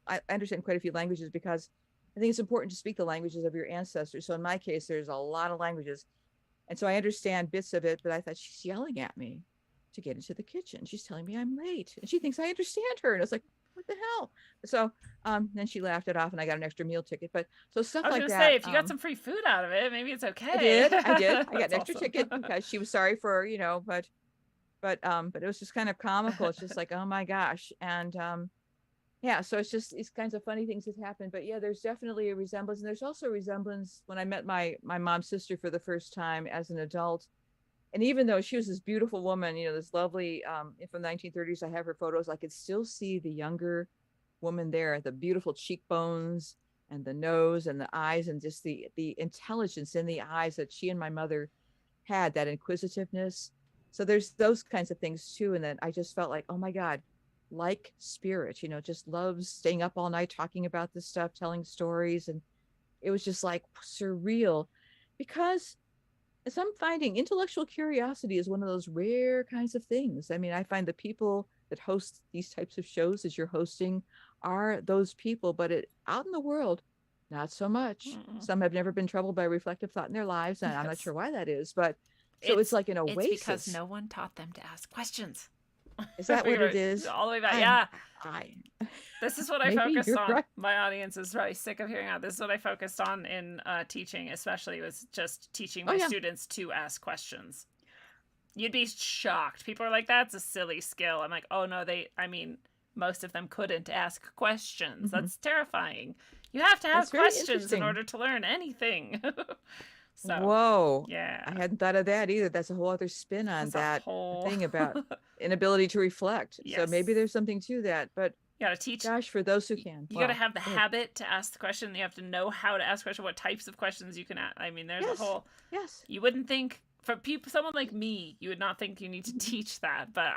quite a few languages because I think it's important to speak the languages of your ancestors. So in my case, there's a lot of languages. And so I understand bits of it, but I thought, she's yelling at me to get into the kitchen. She's telling me I'm late, and she thinks I understand her. And I was like, what the hell? So then she laughed it off, and I got an extra meal ticket. But so stuff like that. I was going to say, if you got some free food out of it, maybe it's okay. I did. I got an extra ticket because she was sorry for, but it was just kind of comical. It's just like, oh my gosh. And yeah, so it's just these kinds of funny things that happen. But yeah, there's definitely a resemblance. And there's also a resemblance when I met my mom's sister for the first time as an adult. And even though she was this beautiful woman, this lovely from the 1930s, I have her photos, I could still see the younger woman there, the beautiful cheekbones and the nose and the eyes, and just the intelligence in the eyes that she and my mother had, that inquisitiveness. So there's those kinds of things too. And then I just felt like, oh my God, like spirit, just loves staying up all night talking about this stuff, telling stories. And it was just like surreal, because as I'm finding, intellectual curiosity is one of those rare kinds of things. I mean, I find the people that host these types of shows as you're hosting are those people, but out in the world, not so much. Some have never been troubled by reflective thought in their lives, and I'm not sure why that is, but so it's like an oasis. It's because no one taught them to ask questions. Is that what it is? All the way back. This is what I focused on. Right. My audience is probably sick of hearing that. This is what I focused on in teaching, especially, was just teaching my students to ask questions. You'd be shocked. People are like, that's a silly skill. I'm like, oh no, most of them couldn't ask questions. That's terrifying. You have to have questions in order to learn anything. So, whoa. Yeah. I hadn't thought of that either. That's a whole other spin on that thing about inability to reflect. Yes. So maybe there's something to that, but you gotta teach. Gosh, for those who can. You gotta have the habit to ask the question. You have to know how to ask questions, what types of questions you can ask. I mean, there's a whole... Yes. You wouldn't think, for someone like me, you would not think you need to teach that. But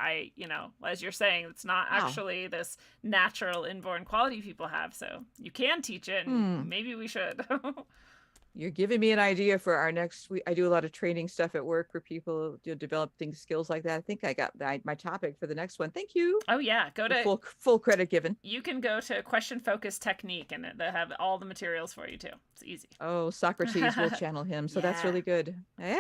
as you're saying, it's not actually this natural inborn quality people have. So you can teach it, and maybe we should. You're giving me an idea for our next week. I do a lot of training stuff at work for people to develop skills like that. I think I got my topic for the next one. Thank you. Oh yeah, go to full credit given. You can go to Question Focus Technique, and they have all the materials for you too. It's easy. Oh, Socrates will channel him, so that's really good. Yeah.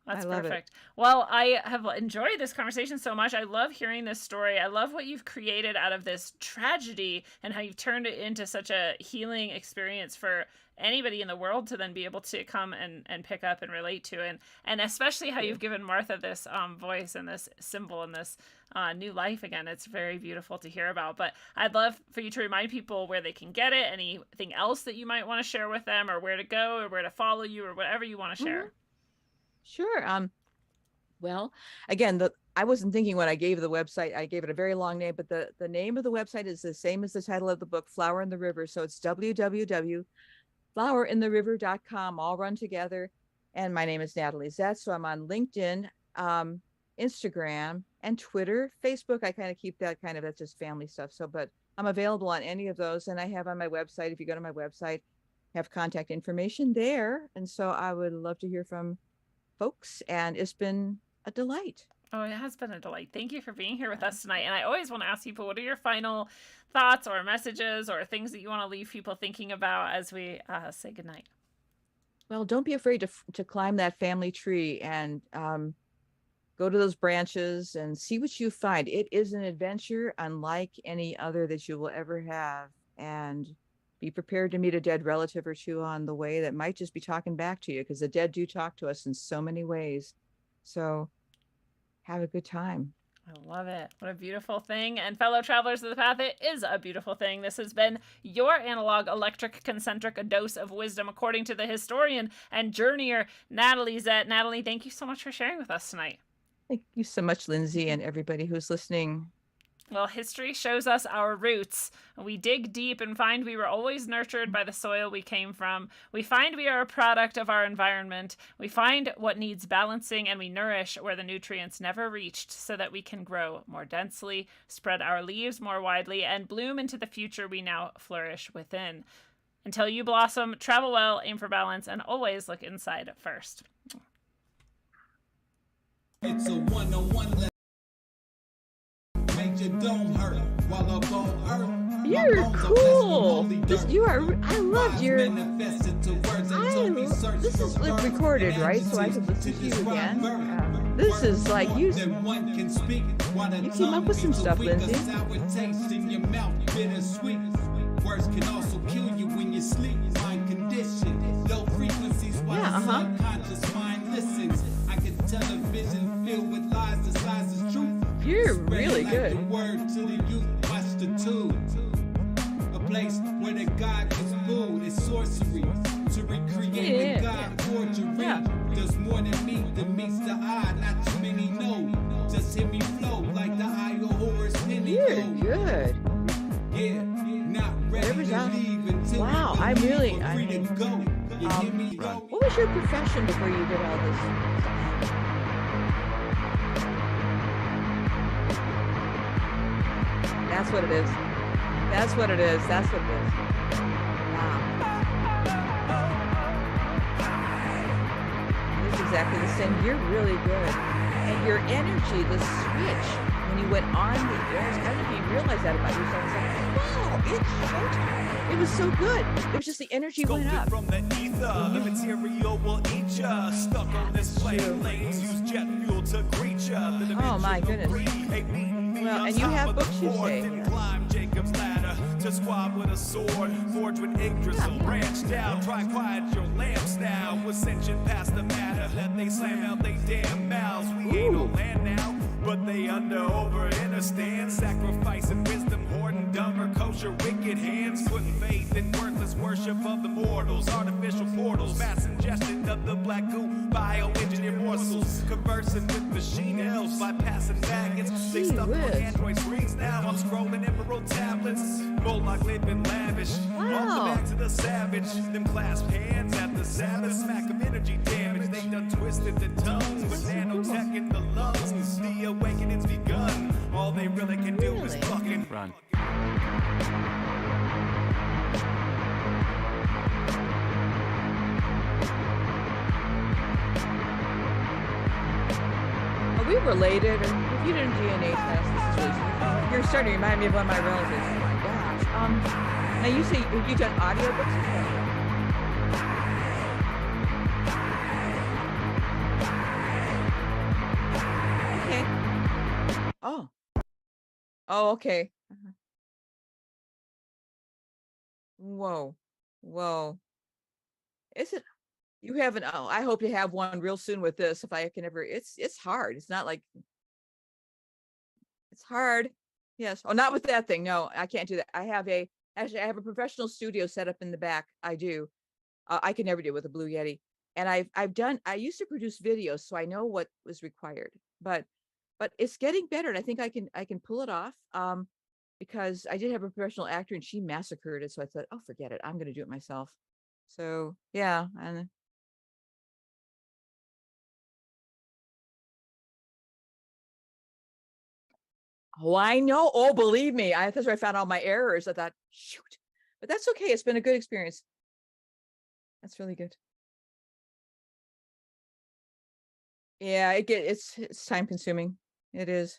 That's perfect. Well, I have enjoyed this conversation so much. I love hearing this story. I love what you've created out of this tragedy and how you've turned it into such a healing experience for anybody in the world to then be able to come and pick up and relate to. And especially how you've given Martha this voice and this symbol and this new life again. It's very beautiful to hear about. But I'd love for you to remind people where they can get it, anything else that you might want to share with them, or where to go, or where to follow you, or whatever you want to share. Sure. Well, again, I wasn't thinking when I gave the website, I gave it a very long name, but the name of the website is the same as the title of the book, Flower in the River. So it's www.flowerintheriver.com, all run together. And my name is Natalie Zett. So I'm on LinkedIn, Instagram, and Twitter. Facebook, I kind of keep that's just family stuff. So, but I'm available on any of those. And I have on my website, if you go to my website, have contact information there. And so I would love to hear from folks, and it's been a delight. Oh, it has been a delight. Thank you for being here with us tonight. And I always want to ask people, what are your final thoughts or messages or things that you want to leave people thinking about as we say goodnight? Well, don't be afraid to climb that family tree and go to those branches and see what you find. It is an adventure unlike any other that you will ever have. And be prepared to meet a dead relative or two on the way that might just be talking back to you, because the dead do talk to us in so many ways. So have a good time. I love it. What a beautiful thing. And fellow travelers of the path, it is a beautiful thing. This has been your analog electric concentric, a dose of wisdom, according to the historian and journeyer, Natalie Zett. Natalie, thank you so much for sharing with us tonight. Thank you so much, Lindsay, and everybody who's listening. Well, history shows us our roots. We dig deep and find we were always nurtured by the soil we came from. We find we are a product of our environment. We find what needs balancing, and we nourish where the nutrients never reached, so that we can grow more densely, spread our leaves more widely, and bloom into the future we now flourish within. Until you blossom, travel well, aim for balance, and always look inside first. It's a one-on-one. Don't hurt while up on earth. You're cool. I love your. This is recorded, right? So I can listen to you again. This is like you came up with some stuff, Lindsay. Words can also kill you when you sleep. Mind condition, low frequencies while subconscious mind listens. I can television filled with lies, disguised as truth. You're really good. Word to the youth, watch the tube. place where the god gets food is sorcery. To recreate the god forgery. There's more than meets the eye, not too many know. Just hear me flow like the eye of Horus Penny. You're good. Yeah, not ready Whatever's to out. leave until Wow, we I believe really- we're I free to mean, go. You hear me? What was your profession before you did all this stuff? That's what it is. That's what it is. That's what it is. Wow. It's exactly the same. You're really good. And your energy, the switch, when you went on the air, I don't know if you realize that about yourself. It's like, wow, it's showtime. It was so good. It was just the energy went up. From the ether, the material will eat ya. Stuck on this plane, lanes use jet fuel to greet ya. Oh my goodness. Well, and you have books, you say. Climb Jacob's ladder to squab with a sword, forged with Yggdrasil, branched out. Try quiet your lamps now. Ascension past the matter that they slam out they damn mouths. We ain't on land now, but they under over understand. Sacrificing wisdom, hoarding dumber, kosher, wicked hands. Putting faith in worthless worship of the mortals. Artificial portals, mass ingestion of the black goo. Bioengineered morsels, conversing with machine elves, bypassing maggots. They stuff on Android screens now. I'm scrolling emerald tablets. Moloch living lavish. Welcome back to the savage. Them clasp hands at the Sabbath. Smack of energy damage. They done twisted the tongues with nanotech in the lungs. The awakening's begun. All they really can do is fucking run. Are we related? Or if you did a DNA test, this is really, you're starting to remind me of one of my relatives. Oh my gosh. Now you say you've done audiobooks as well. Okay. Oh. Oh, okay. Whoa. Whoa. Is it? You haven't. Oh, I hope to have one real soon with this. If I can ever, it's hard. It's not like it's hard. Yes. Oh, not with that thing. No, I can't do that. I have a professional studio set up in the back. I do. I can never do it with a Blue Yeti. And I used to produce videos, so I know what was required. But it's getting better, and I think I can pull it off. Because I did have a professional actor, and she massacred it. So I thought, oh, forget it. I'm going to do it myself. So yeah, and oh, I know. Oh, believe me, that's where I found all my errors. I thought, shoot, but that's okay. It's been a good experience. That's really good. Yeah, it's time consuming. It is.